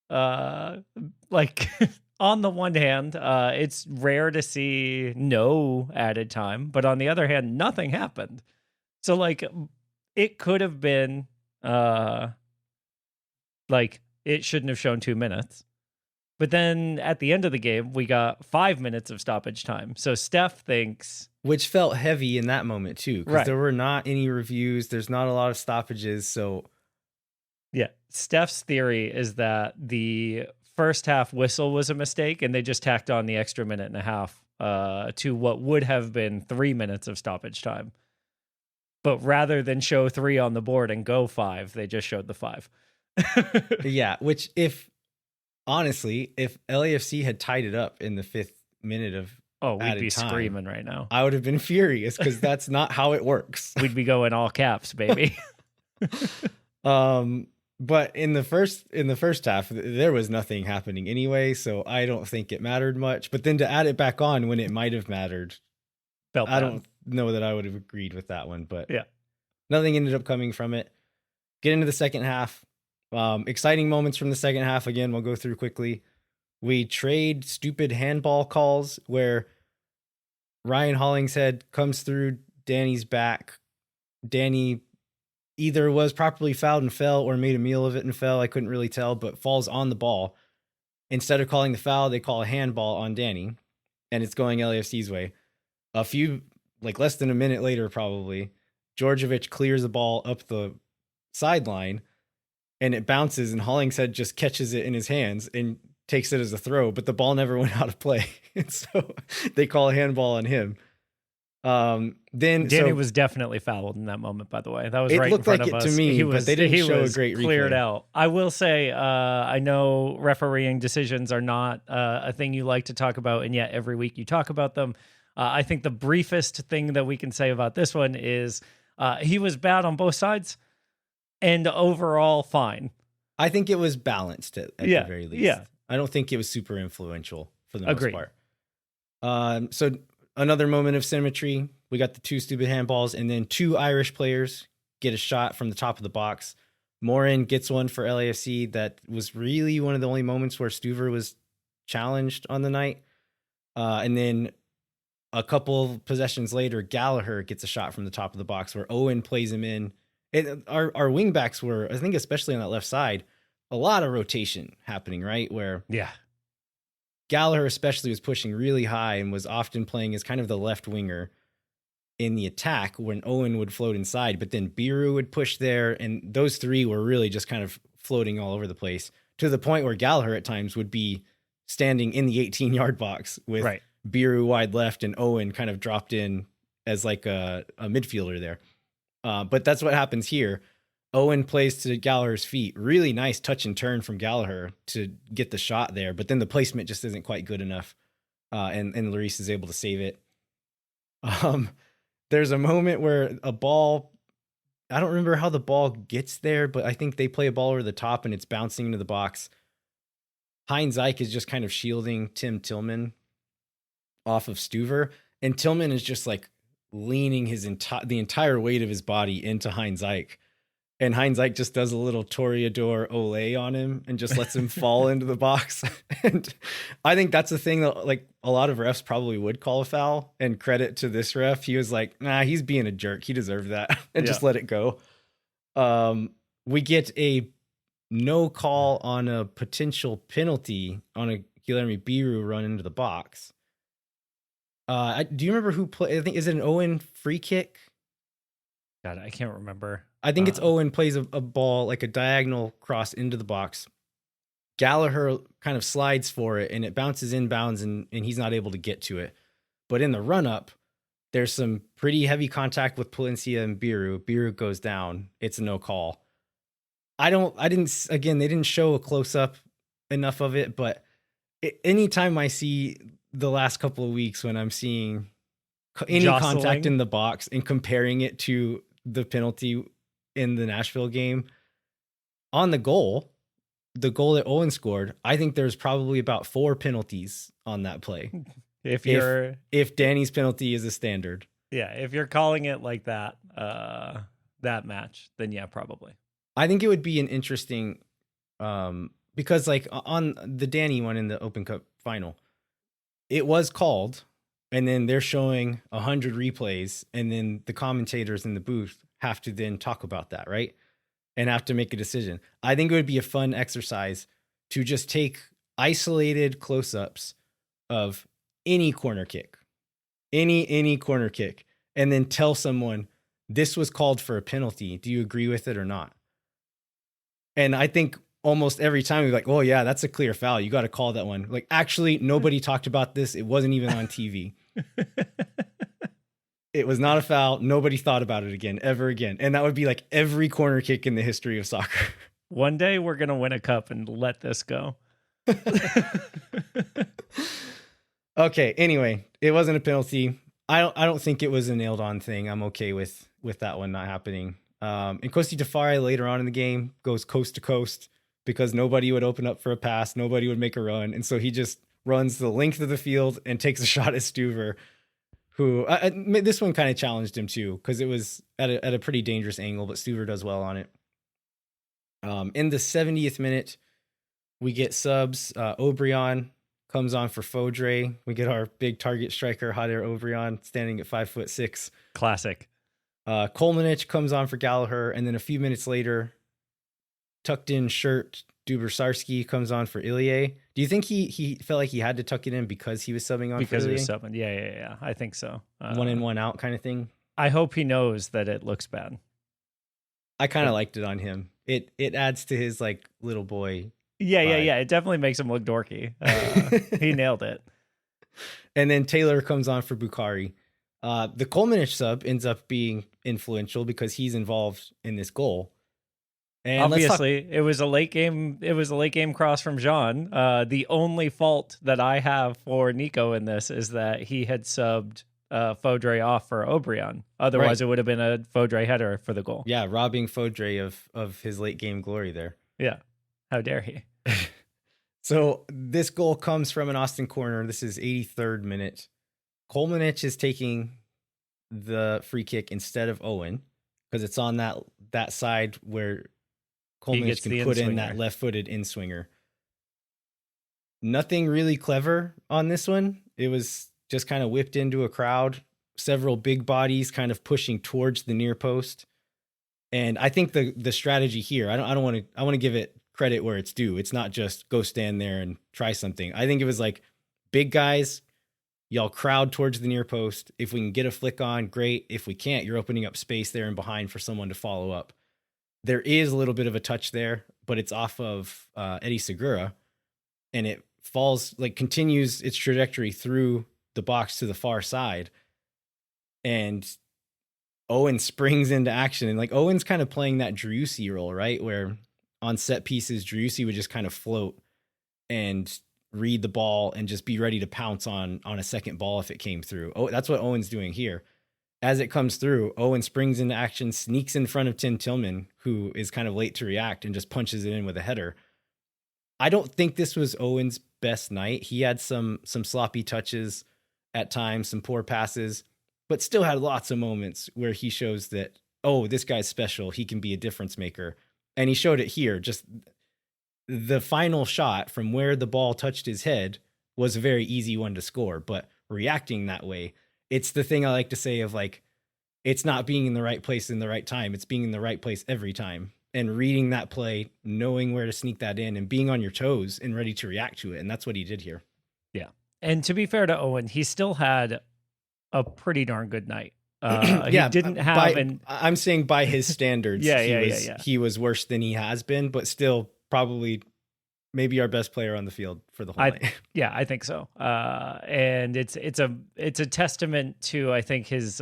On the one hand, it's rare to see no added time, but on the other hand, nothing happened. So like it could have been it shouldn't have shown 2 minutes. But then at the end of the game, we got 5 minutes of stoppage time. So Steph thinks... Which felt heavy in that moment, too, because Right. there were not any reviews. There's not a lot of stoppages, so... Yeah, Steph's theory is that the first half whistle was a mistake, and they just tacked on the extra minute and a half to what would have been 3 minutes of stoppage time. But rather than show 3 on the board and go 5, they just showed the 5. Yeah, which honestly, if LAFC had tied it up in the 5th minute of We'd added be time, screaming right now. I would have been furious because that's not how it works. We'd be going all caps, baby. But in the first half, there was nothing happening anyway, so I don't think it mattered much. But then to add it back on when it might have mattered, I don't know that I would have agreed with that one. But yeah, nothing ended up coming from it. Get into the second half. Exciting moments from the second half. Again, we'll go through quickly. We trade stupid handball calls where Ryan Hollingshead comes through Danny's back. Danny either was properly fouled and fell or made a meal of it and fell. I couldn't really tell, but falls on the ball. Instead of calling the foul, they call a handball on Danny, and it's going LAFC's way. Less than a minute later, probably, Djordjevic clears the ball up the sideline, and it bounces, and Hollingshead just catches it in his hands and takes it as a throw, but the ball never went out of play. And so they call a handball on him. Danny was definitely fouled in that moment, by the way. That was it right looked in front like of it us. to me, but they didn't show a great cleared replay. out. I will say, I know refereeing decisions are not a thing you like to talk about, and yet every week you talk about them. I think the briefest thing that we can say about this one is he was bad on both sides, and overall fine. I think it was balanced at the very least. Yeah. I don't think it was super influential for the most Agreed. part. So another moment of symmetry. We got the 2 stupid handballs, and then 2 Irish players get a shot from the top of the box. Morin gets one for LAFC. That was really one of the only moments where Stuver was challenged on the night. And then a couple possessions later, Gallagher gets a shot from the top of the box where Owen plays him in. Our wing backs were, I think, especially on that left side, a lot of rotation happening, right? Where Gallagher especially was pushing really high and was often playing as kind of the left winger in the attack when Owen would float inside, but then Biru would push there, and those 3 were really just kind of floating all over the place to the point where Gallagher at times would be standing in the 18-yard box with Biru wide left and Owen kind of dropped in as like a midfielder there. But that's what happens here. Owen plays to Gallagher's feet. Really nice touch and turn from Gallagher to get the shot there, but then the placement just isn't quite good enough, and Lloris is able to save it. There's a moment where a ball, I don't remember how the ball gets there, but I think they play a ball over the top and it's bouncing into the box. Heinz Ike is just kind of shielding Tim Tillman off of Stuver, and Tillman is just like leaning the entire weight of his body into Heinz Ike. And Heinz Ike just does a little Toreador Ole on him and just lets him fall into the box. And I think that's the thing that like a lot of refs probably would call a foul, and credit to this ref. He was like, nah, he's being a jerk. He deserved that and just let it go. We get a no call on a potential penalty on a Guilherme Biru run into the box. Do you remember who played? I think, is it an Owen free kick? God, I can't remember. I think it's Owen plays a ball, like a diagonal cross into the box. Gallagher kind of slides for it, and it bounces inbounds, and he's not able to get to it. But in the run-up, there's some pretty heavy contact with Palencia and Biru. Biru goes down. It's a no call. They didn't show a close-up enough of it, but anytime I see the last couple of weeks when I'm seeing any contact in the box and comparing it to the penalty in the Nashville game on the goal that Owen scored, I think there's probably about 4 penalties on that play. If Danny's penalty is a standard. Yeah. If you're calling it like that, that match, then yeah, probably. I think it would be an interesting, because like on the Danny one in the Open Cup final, it was called, and then they're showing 100 replays, and then the commentators in the booth have to then talk about that, right? And have to make a decision. I think it would be a fun exercise to just take isolated close-ups of any corner kick, any corner kick, and then tell someone this was called for a penalty. Do you agree with it or not? And I think almost every time we're like, oh yeah, that's a clear foul. You got to call that one. Like, actually, nobody talked about this. It wasn't even on TV. It was not a foul. Nobody thought about it again, ever again. And that would be like every corner kick in the history of soccer. One day we're going to win a cup and let this go. Okay. Anyway, it wasn't a penalty. I don't think it was a nailed on thing. I'm okay with that one not happening. And Kosti Tafari later on in the game goes coast to coast because nobody would open up for a pass. Nobody would make a run. And so he just runs the length of the field and takes a shot at Stuver, who this one kind of challenged him too, because it was at a pretty dangerous angle, but Stuver does well on it. In the 70th minute, we get subs. Obrian comes on for Fodre. We get our big target striker, Hader Obrian, standing at 5'6". Classic. Kolmanich comes on for Gallagher, and then a few minutes later, tucked in shirt Dubersarski comes on for Ilie. Do you think he felt like he had to tuck it in because he was subbing on because for Ilie? he was subbing? Yeah. I think so. 1 in, 1 out kind of thing. I hope he knows that it looks bad. I kind of liked it on him. It adds to his like little boy. Yeah. It definitely makes him look dorky. He nailed it. And then Taylor comes on for Bukhari. The Kolmanich sub ends up being influential because he's involved in this goal. And obviously, it was a late game. It was a late game cross from Jean. The only fault that I have for Nico in this is that he had subbed Fodre off for Obrian. Otherwise, It would have been a Fodre header for the goal. Yeah, robbing Fodre of his late game glory there. Yeah, how dare he? So this goal comes from an Austin corner. This is 83rd minute. Kolmanich is taking the free kick instead of Owen because it's on that side where Kolmanich can put in that left-footed in-swinger. Nothing really clever on this one. It was just kind of whipped into a crowd, several big bodies kind of pushing towards the near post. And I think the strategy here, I want to give it credit where it's due. It's not just go stand there and try something. I think it was like big guys, y'all crowd towards the near post. If we can get a flick on, great. If we can't, you're opening up space there and behind for someone to follow up. There is a little bit of a touch there, but it's off of Eddie Segura, and it continues its trajectory through the box to the far side. And Owen springs into action. And like Owen's kind of playing that Driussi role, right? Where on set pieces, Driussi would just kind of float and read the ball and just be ready to pounce on a second ball if it came through. Oh, that's what Owen's doing here. As it comes through, Owen springs into action, sneaks in front of Tim Tillman, who is kind of late to react, and just punches it in with a header. I don't think this was Owen's best night. He had some sloppy touches at times, some poor passes, but still had lots of moments where he shows that, oh, this guy's special. He can be a difference maker. And he showed it here. Just the final shot from where the ball touched his head was a very easy one to score, but reacting that way, it's the thing I like to say of like, it's not being in the right place in the right time. It's being in the right place every time and reading that play, knowing where to sneak that in and being on your toes and ready to react to it. And that's what he did here. Yeah. And to be fair to Owen, he still had a pretty darn good night. He didn't have I'm saying by his standards, yeah. He was worse than he has been, but still probably maybe our best player on the field for the whole night. Yeah, I think so. And it's a testament to, I think, his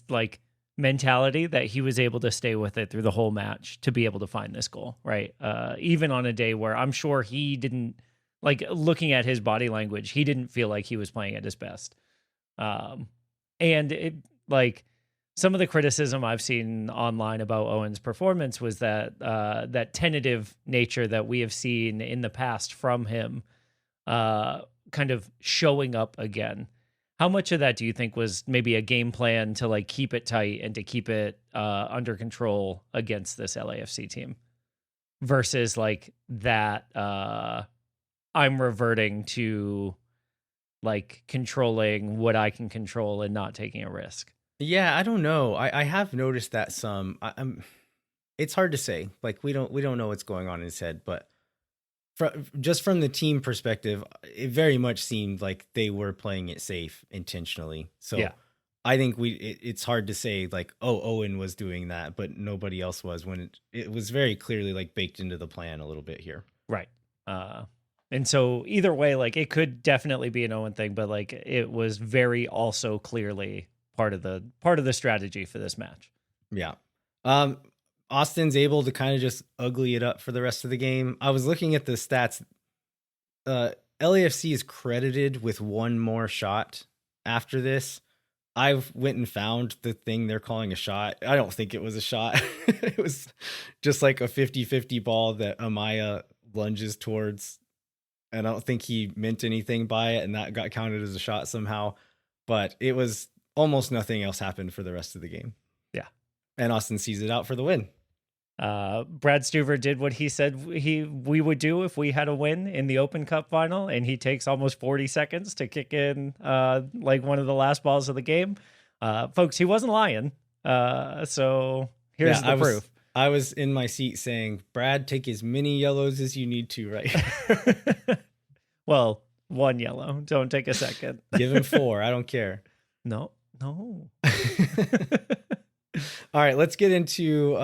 like mentality that he was able to stay with it through the whole match to be able to find this goal, right? Even on a day where I'm sure he didn't, like, looking at his body language, he didn't feel like he was playing at his best. And it, like, some of the criticism I've seen online about Owen's performance was that that tentative nature that we have seen in the past from him, kind of showing up again. How much of that do you think was maybe a game plan to like keep it tight and to keep it under control against this LAFC team, versus like that I'm reverting to like controlling what I can control and not taking a risk? Yeah, I don't know. I have noticed that some. It's hard to say. Like we don't know what's going on in his head. But just from the team perspective, it very much seemed like they were playing it safe intentionally. So Yeah. I think it's hard to say like, oh, Owen was doing that, but nobody else was, when it was very clearly like baked into the plan a little bit here. Right. And so either way, like it could definitely be an Owen thing, but like it was very also clearly part of the strategy for this match. Yeah. Austin's able to kind of just ugly it up for the rest of the game. I was looking at the stats. LAFC is credited with one more shot after this. I went and found the thing they're calling a shot. I don't think it was a shot. It was just like a 50-50 ball that Amaya lunges towards. And I don't think he meant anything by it, and that got counted as a shot somehow. But it was almost nothing else happened for the rest of the game. Yeah. And Austin sees it out for the win. Brad Stuver did what he said we would do if we had a win in the Open Cup final, and he takes almost 40 seconds to kick in like one of the last balls of the game. Folks, he wasn't lying. So here's the proof. I was in my seat saying, Brad, take as many yellows as you need to, right? Well, one yellow. Don't take a second. Give him 4. I don't care. No. All right, let's get into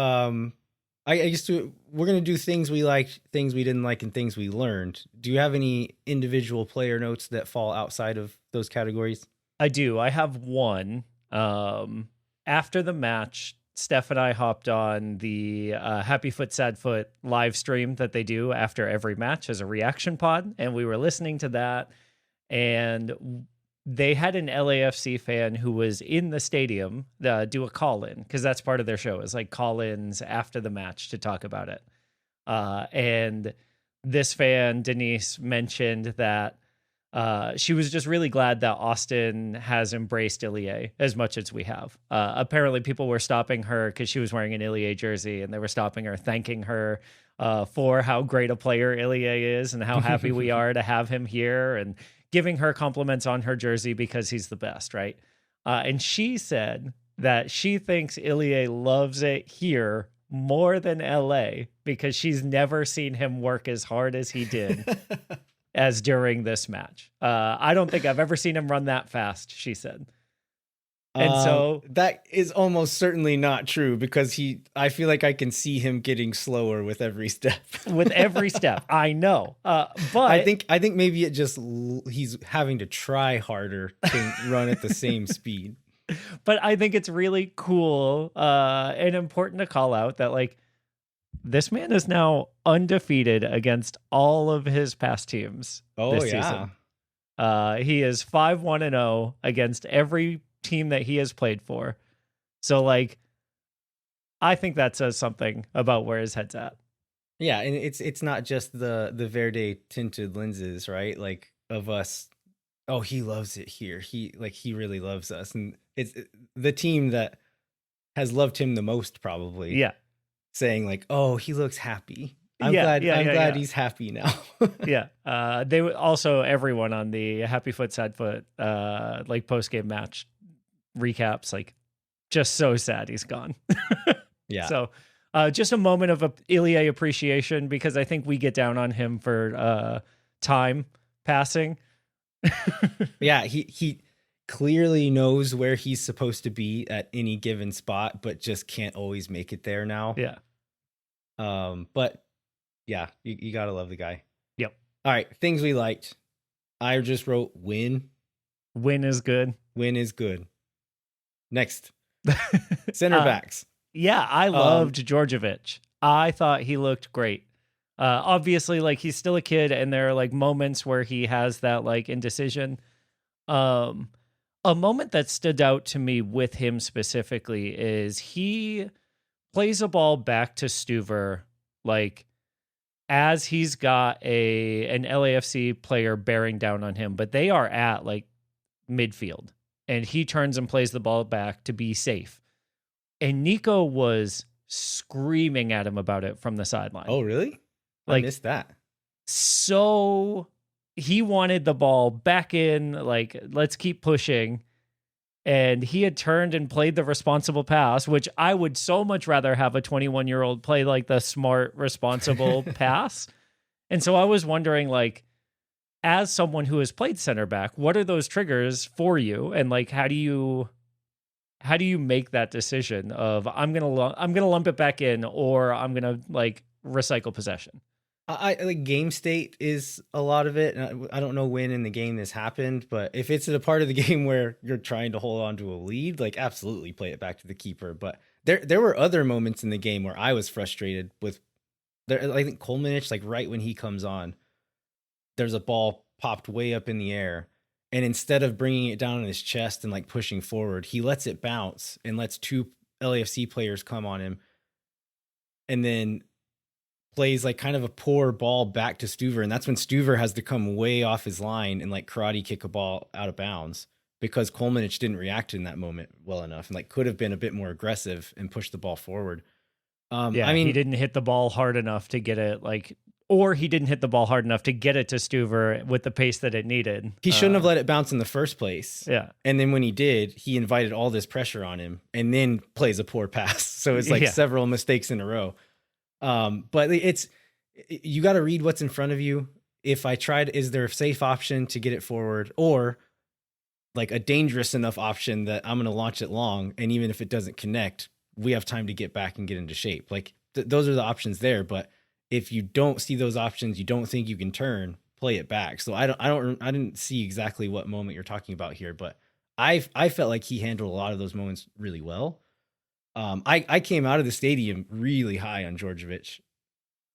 I guess we're going to do things we liked, things we didn't like, and things we learned. Do you have any individual player notes that fall outside of those categories? I do. I have one. After the match, Steph and I hopped on the Happy Foot, Sad Foot live stream that they do after every match as a reaction pod, and we were listening to that, and they had an LAFC fan who was in the stadium do a call-in, because that's part of their show, is like call-ins after the match to talk about it. And this fan, Denise, mentioned that she was just really glad that Austin has embraced Ilie as much as we have. Apparently people were stopping her because she was wearing an Ilie jersey, and they were stopping her, thanking her for how great a player Ilie is and how happy we are to have him here, and giving her compliments on her jersey because he's the best, right? And she said that she thinks Ilie loves it here more than LA because she's never seen him work as hard as he did as during this match. I don't think I've ever seen him run that fast, she said. And so that is almost certainly not true, because I feel like I can see him getting slower with every step. With every step, I know. But I think maybe he's having to try harder to run at the same speed. But I think it's really cool and important to call out that like this man is now undefeated against all of his past teams this season. He is 5-1-0 against every team that he has played for. So like I think that says something about where his head's at. Yeah, and it's not just the Verde tinted lenses, right? Like of us, oh, he loves it here. He really loves us. And it's the team that has loved him the most, probably. Yeah. Saying like, oh, he looks happy. I'm glad he's happy now. Yeah. They also, everyone on the Happy Foot, Sad Foot like post-game match recaps, like just so sad he's gone. Yeah. So just a moment of Ilie appreciation, because I think we get down on him for time passing. Yeah, he clearly knows where he's supposed to be at any given spot, but just can't always make it there now. Yeah. But yeah, you gotta love the guy. Yep. All right, things we liked. I just wrote win. Win is good. Win is good. Next, center backs. Yeah, I loved Djordjevic. I thought he looked great. Obviously, like he's still a kid, and there are like moments where he has that like indecision. A moment that stood out to me with him specifically is he plays a ball back to Stuver, like as he's got an LAFC player bearing down on him, but they are at like midfield, and he turns and plays the ball back to be safe. And Nico was screaming at him about it from the sideline. Oh, really? Like, I missed that. So he wanted the ball back in, like, let's keep pushing. And he had turned and played the responsible pass, which I would so much rather have a 21-year-old play like the smart, responsible pass. And so I was wondering, like, as someone who has played center back, what are those triggers for you? And like, how do you make that decision of I'm gonna lump it back in, or I'm gonna like recycle possession? I like game state is a lot of it. And I don't know when in the game this happened, but if it's a part of the game where you're trying to hold on to a lead, like absolutely play it back to the keeper. But there were other moments in the game where I was frustrated with there. I think Clinch, like right when he comes on, there's a ball popped way up in the air, and instead of bringing it down on his chest and like pushing forward, he lets it bounce and lets two LAFC players come on him, and then plays like kind of a poor ball back to Stuver, and that's when Stuver has to come way off his line and like karate kick a ball out of bounds because Clinch didn't react in that moment well enough and like could have been a bit more aggressive and pushed the ball forward. Yeah, I mean, he didn't hit the ball hard enough to get it or he didn't hit the ball hard enough to get it to Stuver with the pace that it needed. he shouldn't have let it bounce in the first place. Yeah. And then when he did, he invited all this pressure on him and then plays a poor pass. So it's like several mistakes in a row. But you got to read what's in front of you. If I tried, is there a safe option to get it forward or like a dangerous enough option that I'm going to launch it long? And even if it doesn't connect, we have time to get back and get into shape. Like those are the options there. But if you don't see those options, you don't think you can turn, play it back. So I didn't see exactly what moment you're talking about here, but I felt like he handled a lot of those moments really well. I came out of the stadium really high on Djordjevic,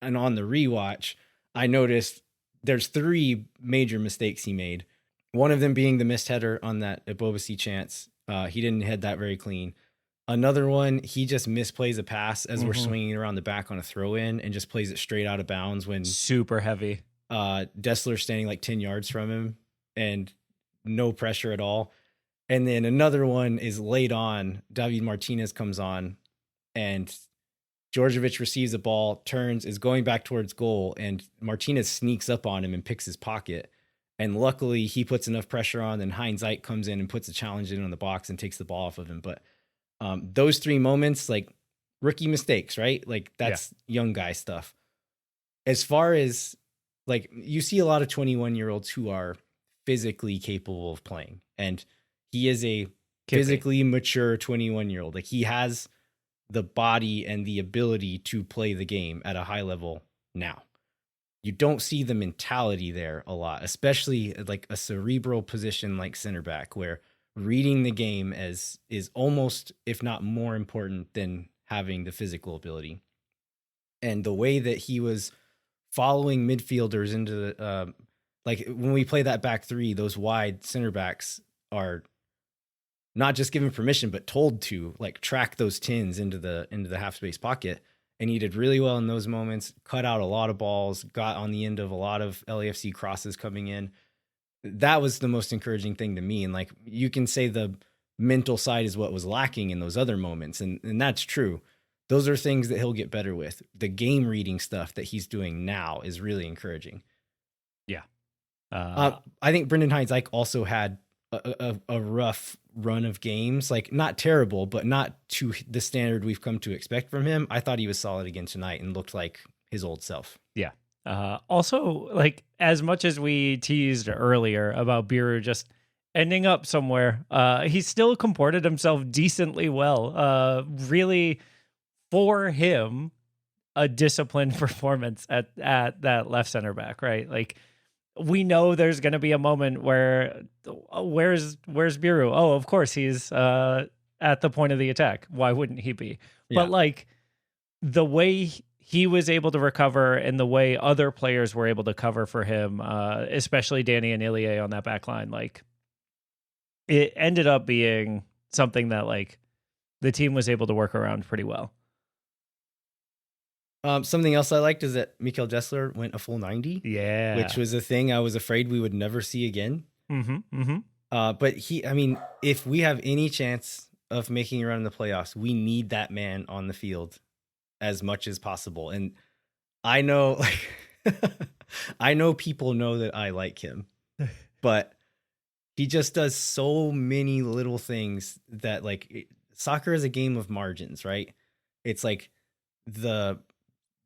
and on the rewatch, I noticed there's 3 major mistakes he made. One of them being the missed header on that Ebobisse chance. He didn't head that very clean. Another one, he just misplays a pass as we're swinging around the back on a throw in and just plays it straight out of bounds when super heavy. Dessler's standing like 10 yards from him and no pressure at all. And then another one is late on. David Martinez comes on and Djordjevic receives a ball, turns, is going back towards goal, and Martinez sneaks up on him and picks his pocket. And luckily he puts enough pressure on, then Heinz Ike comes in and puts a challenge in on the box and takes the ball off of him. But those 3 moments, like rookie mistakes, right? Like that's young guy stuff. As far as like, you see a lot of 21-year-olds who are physically capable of playing, and he is a physically mature 21-year-old. Like he has the body and the ability to play the game at a high level now. You don't see the mentality there a lot, especially like a cerebral position like center back, where reading the game is almost, if not more important than having the physical ability. And the way that he was following midfielders into the, like when we play that back 3, those wide center backs are not just given permission, but told to like track those tins into the half space pocket. And he did really well in those moments, cut out a lot of balls, got on the end of a lot of LAFC crosses coming in. That was the most encouraging thing to me. And like, you can say the mental side is what was lacking in those other moments. And that's true. Those are things that he'll get better with. The game reading stuff that he's doing now is really encouraging. Yeah. I think Brendan Heinz Ike also had a rough run of games, like not terrible, but not to the standard we've come to expect from him. I thought he was solid again tonight and looked like his old self. Yeah. Also, like as much as we teased earlier about Biru just ending up somewhere, he still comported himself decently well. Really, for him, a disciplined performance at that left center back, right? Like, we know there's going to be a moment where where's Biru? Oh, of course he's at the point of the attack. Why wouldn't he be? Yeah. But like the way he was able to recover and the way other players were able to cover for him, especially Danny and Ilie on that back line, like it ended up being something that like the team was able to work around pretty well. Something else I liked is that Mikel Dessler went a full 90. Yeah. Which was a thing I was afraid we would never see again. But if we have any chance of making a run in the playoffs, we need that man on the field as much as possible. And I know, I know people know that I like him, but he just does so many little things that soccer is a game of margins, right? It's like the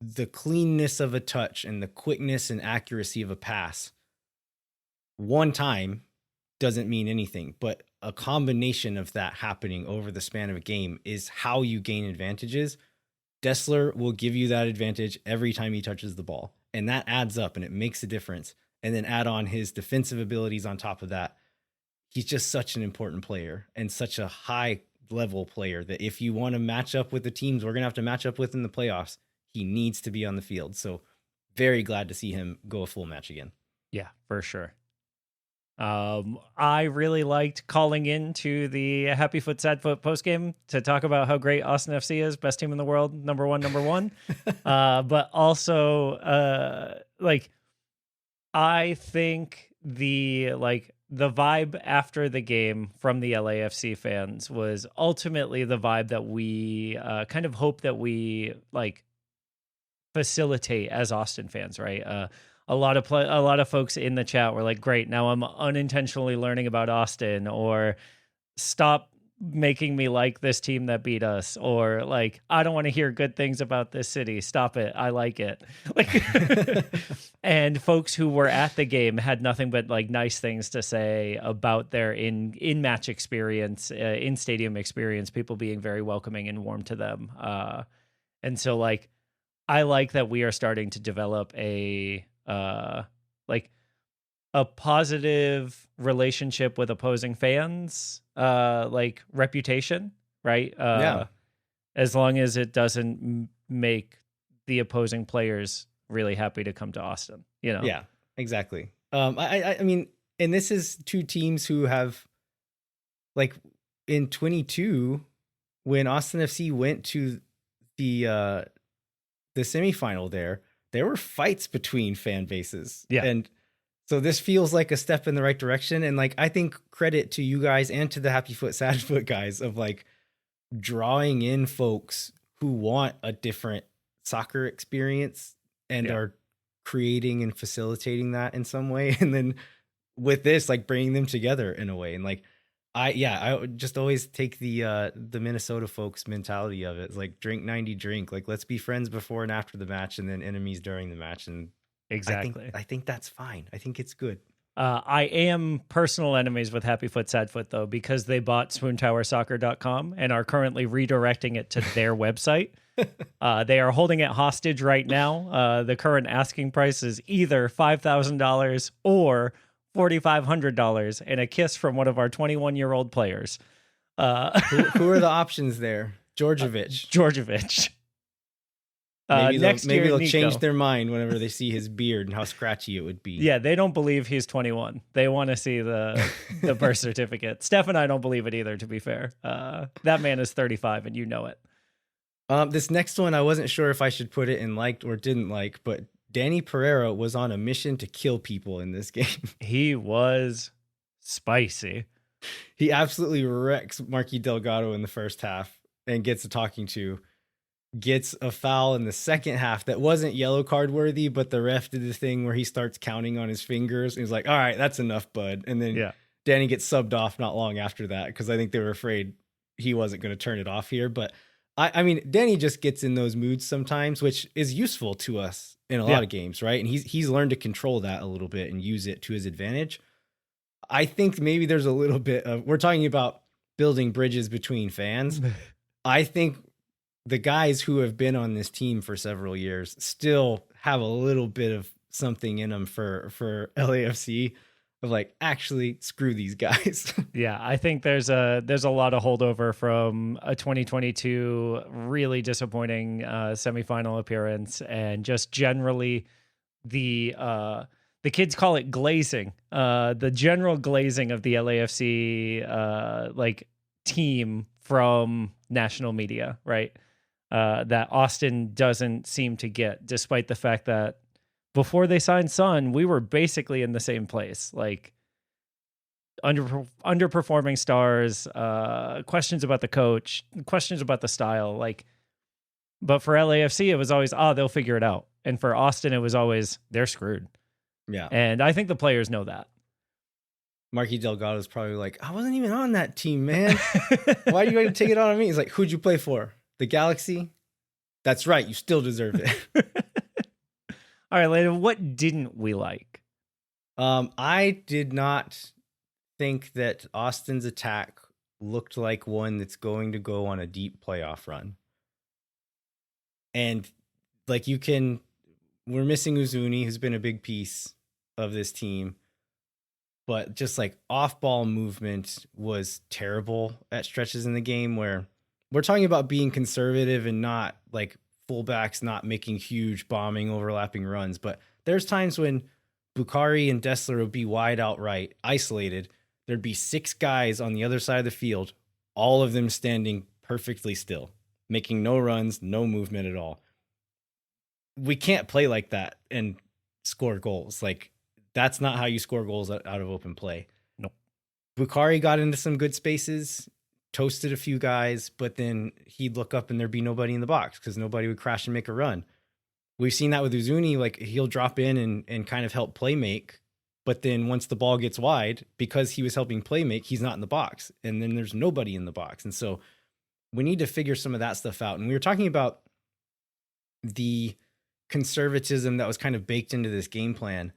the cleanness of a touch and the quickness and accuracy of a pass one time doesn't mean anything, but a combination of that happening over the span of a game is how you gain advantages. Dessler will give you that advantage every time he touches the ball, and that adds up and it makes a difference. And then add on his defensive abilities on top of that. He's just such an important player and such a high level player that if you want to match up with the teams we're going to have to match up with in the playoffs, he needs to be on the field. So very glad to see him go a full match again. Yeah, for sure. I really liked calling into the Happy Foot Sad Foot postgame to talk about how great Austin FC is, best team in the world, number one. But also, I think the vibe after the game from the LAFC fans was ultimately the vibe that we kind of hope that we facilitate as Austin fans, right? A lot of folks in the chat were like, great, now I'm unintentionally learning about Austin, or stop making me like this team that beat us, or I don't want to hear good things about this city. Stop it. I like it. And folks who were at the game had nothing but nice things to say about their in-match experience, in-stadium experience, people being very welcoming and warm to them. And so I like that we are starting to develop a positive relationship with opposing fans, reputation, right? As long as it doesn't make the opposing players really happy to come to Austin, Yeah, exactly. I mean, and this is two teams who have in 22, when Austin FC went to the semifinal there were fights between fan bases. Yeah. And so this feels like a step in the right direction. And I think credit to you guys and to the Happy Foot Sad Foot guys of drawing in folks who want a different soccer experience and are creating and facilitating that in some way. And then with this, bringing them together in a way. And I would just always take the Minnesota folks mentality of it. It's drink 90 drink. Let's be friends before and after the match, and then enemies during the match. And exactly, I think that's fine. I think it's good. I am personal enemies with Happy Foot Sad Foot though, because they bought swoontowersoccer.com and are currently redirecting it to their website. They are holding it hostage right now. The current asking price is either $5,000 or $4,500 and a kiss from one of our 21-year-old players. Who are the options there? Georgievich. Maybe they'll change their mind whenever they see his beard and how scratchy it would be. Yeah, they don't believe he's 21. They want to see the birth certificate. Steph and I don't believe it either, to be fair. That man is 35 and you know it. This next one, I wasn't sure if I should put it in liked or didn't like, but Danny Pereira was on a mission to kill people in this game. He was spicy. He absolutely wrecks Marky Delgado in the first half and gets a talking to. Gets a foul in the second half that wasn't yellow card worthy, but the ref did the thing where he starts counting on his fingers. And he's like, all right, that's enough, bud. And then Danny gets subbed off not long after that because I think they were afraid he wasn't going to turn it off here. But I mean, Danny just gets in those moods sometimes, which is useful to us in a lot of games, right? And he's learned to control that a little bit and use it to his advantage. I think maybe there's a little bit of, we're talking about building bridges between fans. I think the guys who have been on this team for several years still have a little bit of something in them for LAFC of actually screw these guys. Yeah, I think there's a lot of holdover from a 2022 really disappointing semifinal appearance, and just generally the kids call it glazing, the general glazing of the LAFC team from national media, right? That Austin doesn't seem to get, despite the fact that before they signed Son, we were basically in the same place, underperforming stars, questions about the coach, questions about the style, but for LAFC, it was always, they'll figure it out. And for Austin, it was always, they're screwed. Yeah. And I think the players know that. Marky Delgado's probably I wasn't even on that team, man. Why are you going to take it on me? He's like, who'd you play for? The Galaxy? That's right. You still deserve it. All right, Landon, what didn't we like? I did not think that Austin's attack looked like one that's going to go on a deep playoff run. And like we're missing Uzuni, who's been a big piece of this team. But just like off-ball movement was terrible at stretches in the game where we're talking about being conservative and not like fullbacks not making huge bombing overlapping runs. But there's times when Bukhari and Dessler would be wide outright, isolated. There'd be 6 guys on the other side of the field, all of them standing perfectly still, making no runs, no movement at all. We can't play like that and score goals. Like, that's not how you score goals out of open play. Nope. Bukhari got into some good spaces, toasted a few guys, but then he'd look up and there'd be nobody in the box because nobody would crash and make a run. We've seen that with Uzuni. Like, he'll drop in and kind of help play make, but then once the ball gets wide, because he was helping play make, he's not in the box, and then there's nobody in the box. And so we need to figure some of that stuff out. And we were talking about the conservatism that was kind of baked into this game plan.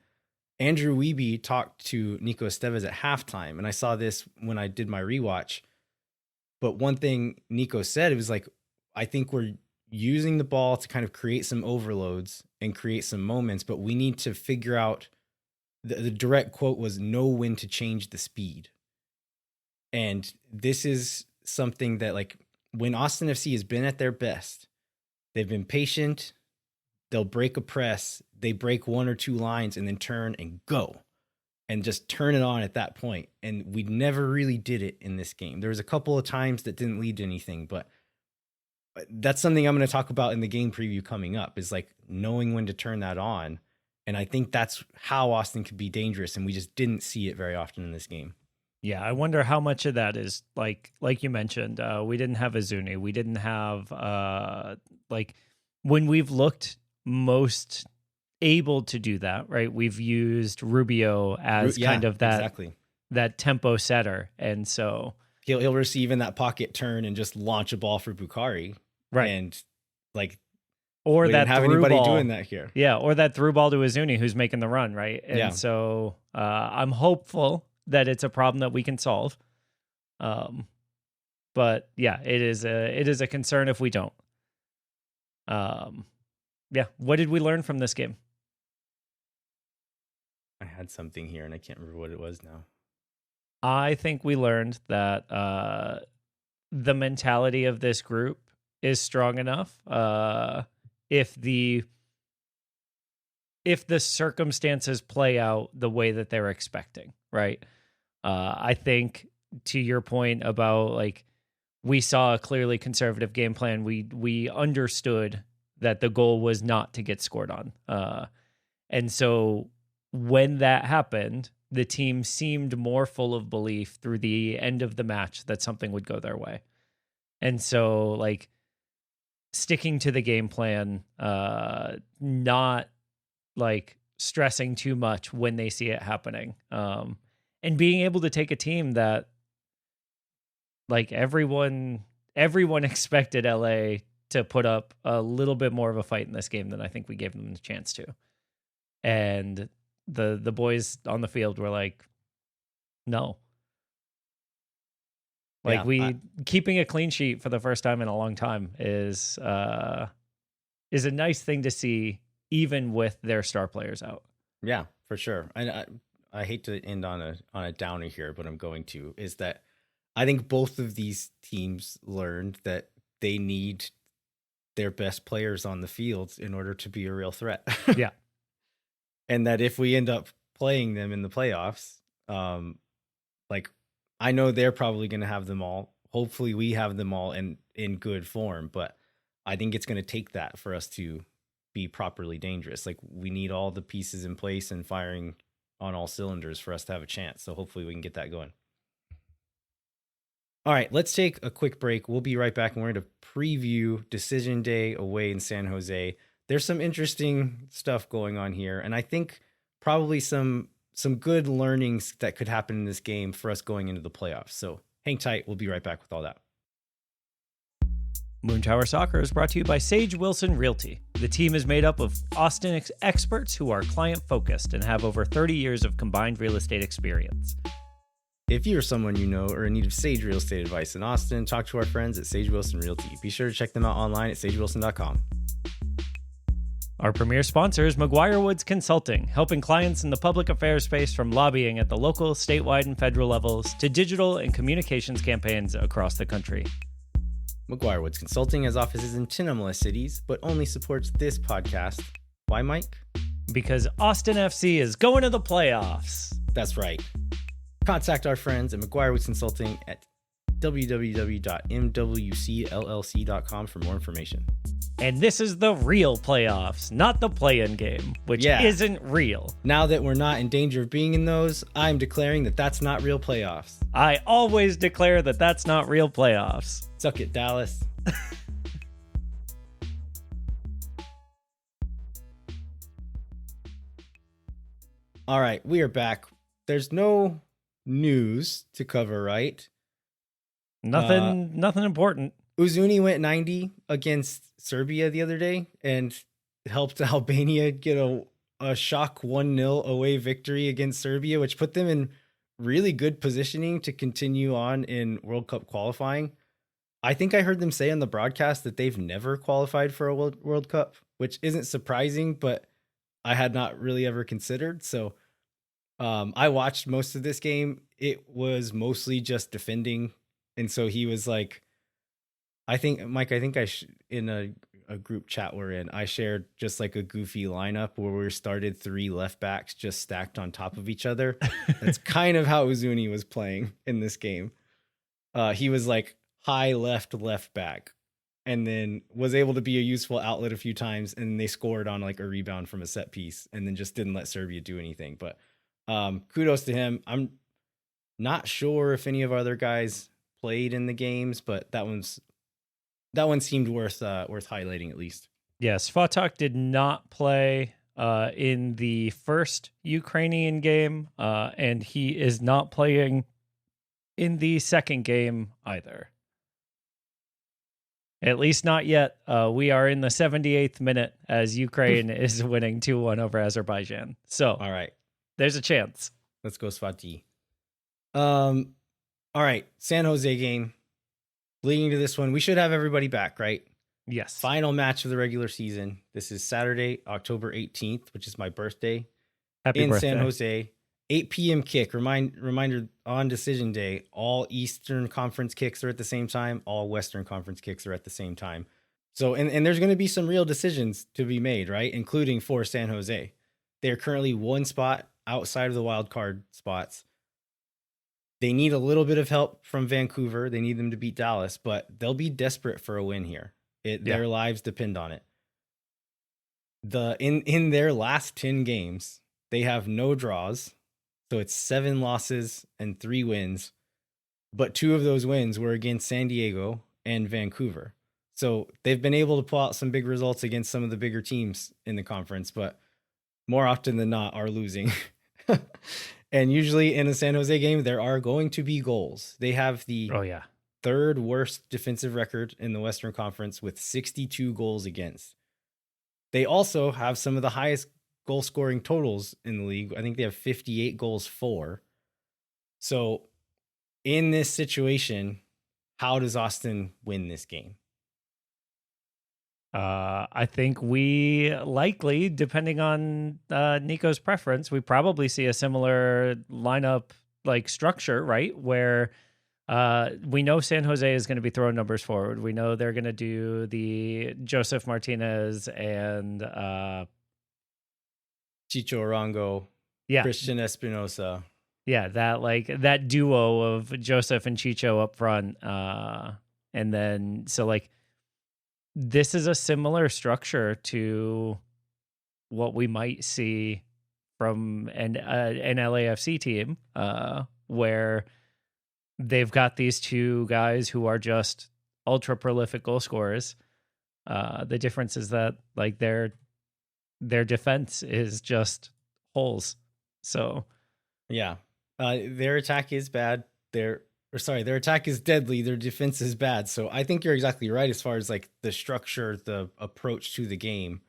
Andrew Wiebe talked to Nico Estevez at halftime, and I saw this when I did my rewatch. But one thing Nico said, it was like, I think we're using the ball to kind of create some overloads and create some moments, but we need to figure out, the direct quote was, know when to change the speed. And this is something that, like, when Austin FC has been at their best, they've been patient. They'll break a press, they break 1 or 2 lines and then turn and go and just turn it on at that point. And we never really did it in this game. There was a couple of times that didn't lead to anything, but that's something I'm going to talk about in the game preview coming up, is like knowing when to turn that on. And I think that's how Austin could be dangerous. And we just didn't see it very often in this game. Yeah, I wonder how much of that is like you mentioned, we didn't have Uzuni. We didn't have like when we've looked most able to do that, right? We've used Rubio as kind of that tempo setter, and so he'll receive in that pocket turn and just launch a ball for Bukhari, right? And like, or we that didn't have anybody doing that here, yeah, or that through ball to Uzuni who's making the run, right? And so I'm hopeful that it's a problem that we can solve. But yeah, it is a concern if we don't. Yeah. What did we learn from this game? I had something here and I can't remember what it was now. I think we learned that the mentality of this group is strong enough. If the circumstances play out the way that they're expecting, right? I think, to your point about, like, we saw a clearly conservative game plan. We understood that the goal was not to get scored on. And so when that happened, the team seemed more full of belief through the end of the match that something would go their way. And so, like, sticking to the game plan, not like stressing too much when they see it happening. And being able to take a team that, like, everyone expected LA to put up a little bit more of a fight in this game than I think we gave them the chance to. And the boys on the field were like, no. Like, keeping a clean sheet for the first time in a long time is a nice thing to see, even with their star players out. Yeah, for sure. And I hate to end on a downer here, but I'm going to, is that I think both of these teams learned that they need their best players on the field in order to be a real threat. Yeah. And that if we end up playing them in the playoffs, like, I know they're probably going to have them all. Hopefully we have them all in good form, but I think it's going to take that for us to be properly dangerous. Like, we need all the pieces in place and firing on all cylinders for us to have a chance. So hopefully we can get that going. All right, let's take a quick break. We'll be right back, and we're going to preview Decision Day away in San Jose. There's some interesting stuff going on here, and I think probably some good learnings that could happen in this game for us going into the playoffs. So hang tight. We'll be right back with all that. Moon Tower Soccer is brought to you by Sage Wilson Realty. The team is made up of Austin experts who are client-focused and have over 30 years of combined real estate experience. If you're someone you know or in need of Sage real estate advice in Austin, talk to our friends at Sage Wilson Realty. Be sure to check them out online at sagewilson.com. Our premier sponsor is McGuire Woods Consulting, helping clients in the public affairs space from lobbying at the local, statewide, and federal levels to digital and communications campaigns across the country. McGuire Woods Consulting has offices in 10 MLS cities, but only supports this podcast. Why, Mike? Because Austin FC is going to the playoffs. That's right. Contact our friends at McGuire Woods Consulting at www.mwcllc.com for more information. And this is the real playoffs, not the play-in game, which isn't real. Now that we're not in danger of being in those, I'm declaring that that's not real playoffs. I always declare that that's not real playoffs. Suck it, Dallas. All right, we are back. There's no news to cover, right? Nothing important. Uzuni went 90 against Serbia the other day and helped Albania get a shock 1-0 away victory against Serbia, which put them in really good positioning to continue on in World Cup qualifying. I think I heard them say on the broadcast that they've never qualified for a World Cup, which isn't surprising, but I had not really ever considered. So I watched most of this game. It was mostly just defending. And so he was like, Mike, in a group chat we're in, I shared just like a goofy lineup where we started 3 left backs just stacked on top of each other. That's kind of how Uzuni was playing in this game. He was like high left back, and then was able to be a useful outlet a few times. And they scored on like a rebound from a set piece and then just didn't let Serbia do anything. But kudos to him. I'm not sure if any of our other guys played in the games, but that one seemed worth highlighting at least. Yes, Fatak did not play in the first Ukrainian game, and he is not playing in the second game either. At least not yet. We are in the 78th minute as Ukraine is winning 2-1 over Azerbaijan. So, all right, there's a chance. Let's go Svati. All right, San Jose game. Leading to this one, we should have everybody back, right? Yes. Final match of the regular season. This is Saturday, October 18th, which is my birthday. Happy birthday. San Jose. 8 p.m. kick. Reminder on decision day. All Eastern Conference kicks are at the same time. All Western Conference kicks are at the same time. So, and there's going to be some real decisions to be made, right? Including for San Jose. They're currently 1 spot outside of the wild card spots. They need a little bit of help from Vancouver. They need them to beat Dallas, but they'll be desperate for a win here. Their lives depend on it. In their last 10 games, they have no draws. So it's 7 losses and 3 wins. But 2 of those wins were against San Diego and Vancouver. So they've been able to pull out some big results against some of the bigger teams in the conference, but more often than not are losing. And usually in a San Jose game, there are going to be goals. They have the 3rd worst defensive record in the Western Conference with 62 goals against. They also have some of the highest goal scoring totals in the league. I think they have 58 goals for. So in this situation, how does Austin win this game? I think we likely, depending on Nico's preference, we probably see a similar lineup like structure, right? Where we know San Jose is going to be throwing numbers forward. We know they're going to do the Joseph Martinez and Chicho Arango, Christian Espinosa. Yeah, that duo of Joseph and Chicho up front. And then this is a similar structure to what we might see from an LAFC team, where they've got these 2 guys who are just ultra prolific goal scorers. The difference is that their defense is just holes. So their attack is bad. They're their attack is deadly, their defense is bad. So I think you're exactly right as far as like the structure, the approach to the game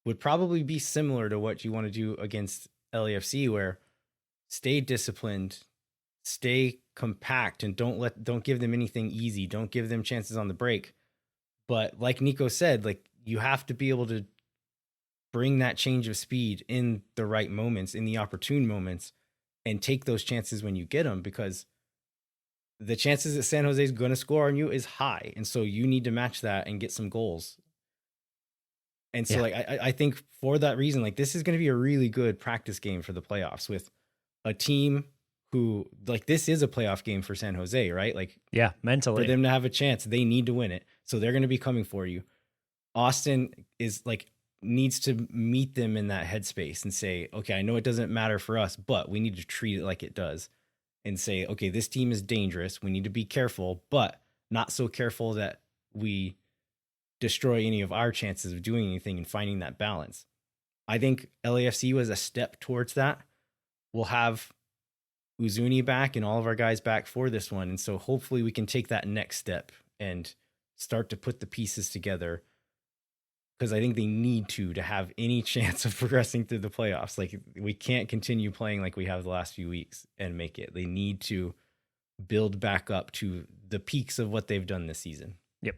would probably be similar to what you want to do against LAFC, where stay disciplined, stay compact, and don't give them anything easy. Don't give them chances on the break. But like Nico said, like you have to be able to bring that change of speed in the right moments, in the opportune moments, and take those chances when you get them, because the chances that San Jose is going to score on you is high. And so you need to match that and get some goals. And so like I think for that reason, like this is going to be a really good practice game for the playoffs with a team who, like, this is a playoff game for San Jose, right? Like, yeah, mentally, for them to have a chance, they need to win it. So they're going to be coming for you. Austin is like, needs to meet them in that headspace and say, okay, I know it doesn't matter for us, but we need to treat it like it does and say, okay, this team is dangerous. We need to be careful, but not so careful that we destroy any of our chances of doing anything and finding that balance. I think LAFC was a step towards that. We'll have Uzuni back and all of our guys back for this one. And so hopefully we can take that next step and start to put the pieces together, because I think they need to have any chance of progressing through the playoffs. Like, we can't continue playing like we have the last few weeks and make it. They need to build back up to the peaks of what they've done this season. Yep.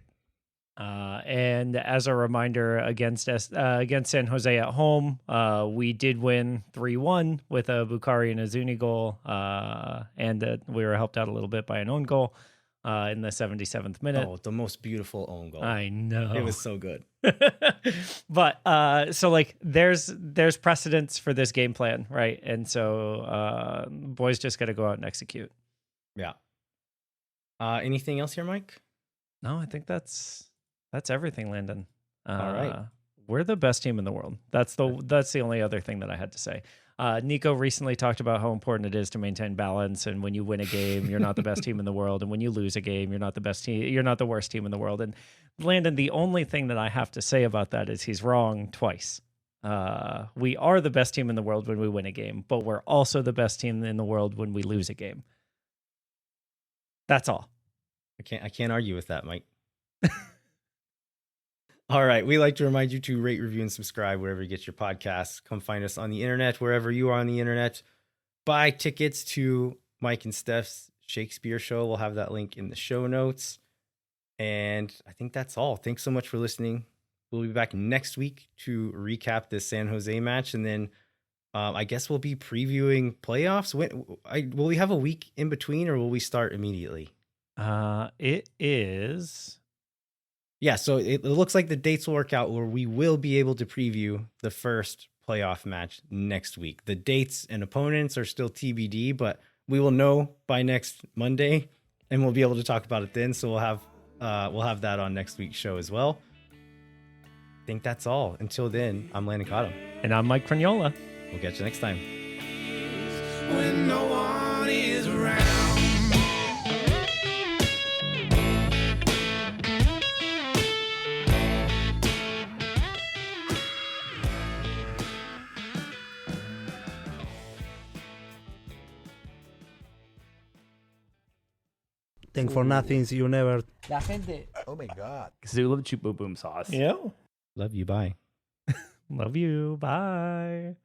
And as a reminder, against San Jose at home, we did win 3-1 with a Bukhari and a Zuni goal, and we were helped out a little bit by an own goal in the 77th minute. Oh, the most beautiful own goal. I know. It was so good. But so like there's precedence for this game plan, right? And so boys just got to go out and execute. Yeah. Anything else here, Mike? No, I think that's everything, Landon. All right. We're the best team in the world. That's the only other thing that I had to say. Nico recently talked about how important it is to maintain balance, and when you win a game, you're not the best team in the world, and when you lose a game, you're not the best team. You're not the worst team in the world. And Landon, the only thing that I have to say about that is he's wrong twice. We are the best team in the world when we win a game, but we're also the best team in the world when we lose a game. That's all. I can't argue with that, Mike. All right. We like to remind you to rate, review, and subscribe wherever you get your podcasts. Come find us on the internet, wherever you are on the internet. Buy tickets to Mike and Steph's Shakespeare show. We'll have that link in the show notes. And I think that's all. Thanks so much for listening. We'll be back next week to recap this San Jose match. And then I guess we'll be previewing playoffs. Will we have a week in between, or will we start immediately? It is... Yeah, so it looks like the dates will work out where we will be able to preview the first playoff match next week. The dates and opponents are still TBD, but we will know by next Monday, and we'll be able to talk about it then. So we'll have that on next week's show as well. I think that's all. Until then, I'm Landon Cottom. And I'm Mike Cragnola. We'll catch you next time. When no one is around. Think for nothing, you never. La gente. Oh my God. Zula Chupa Boom sauce. Yeah. Love you. Bye. Love you. Bye.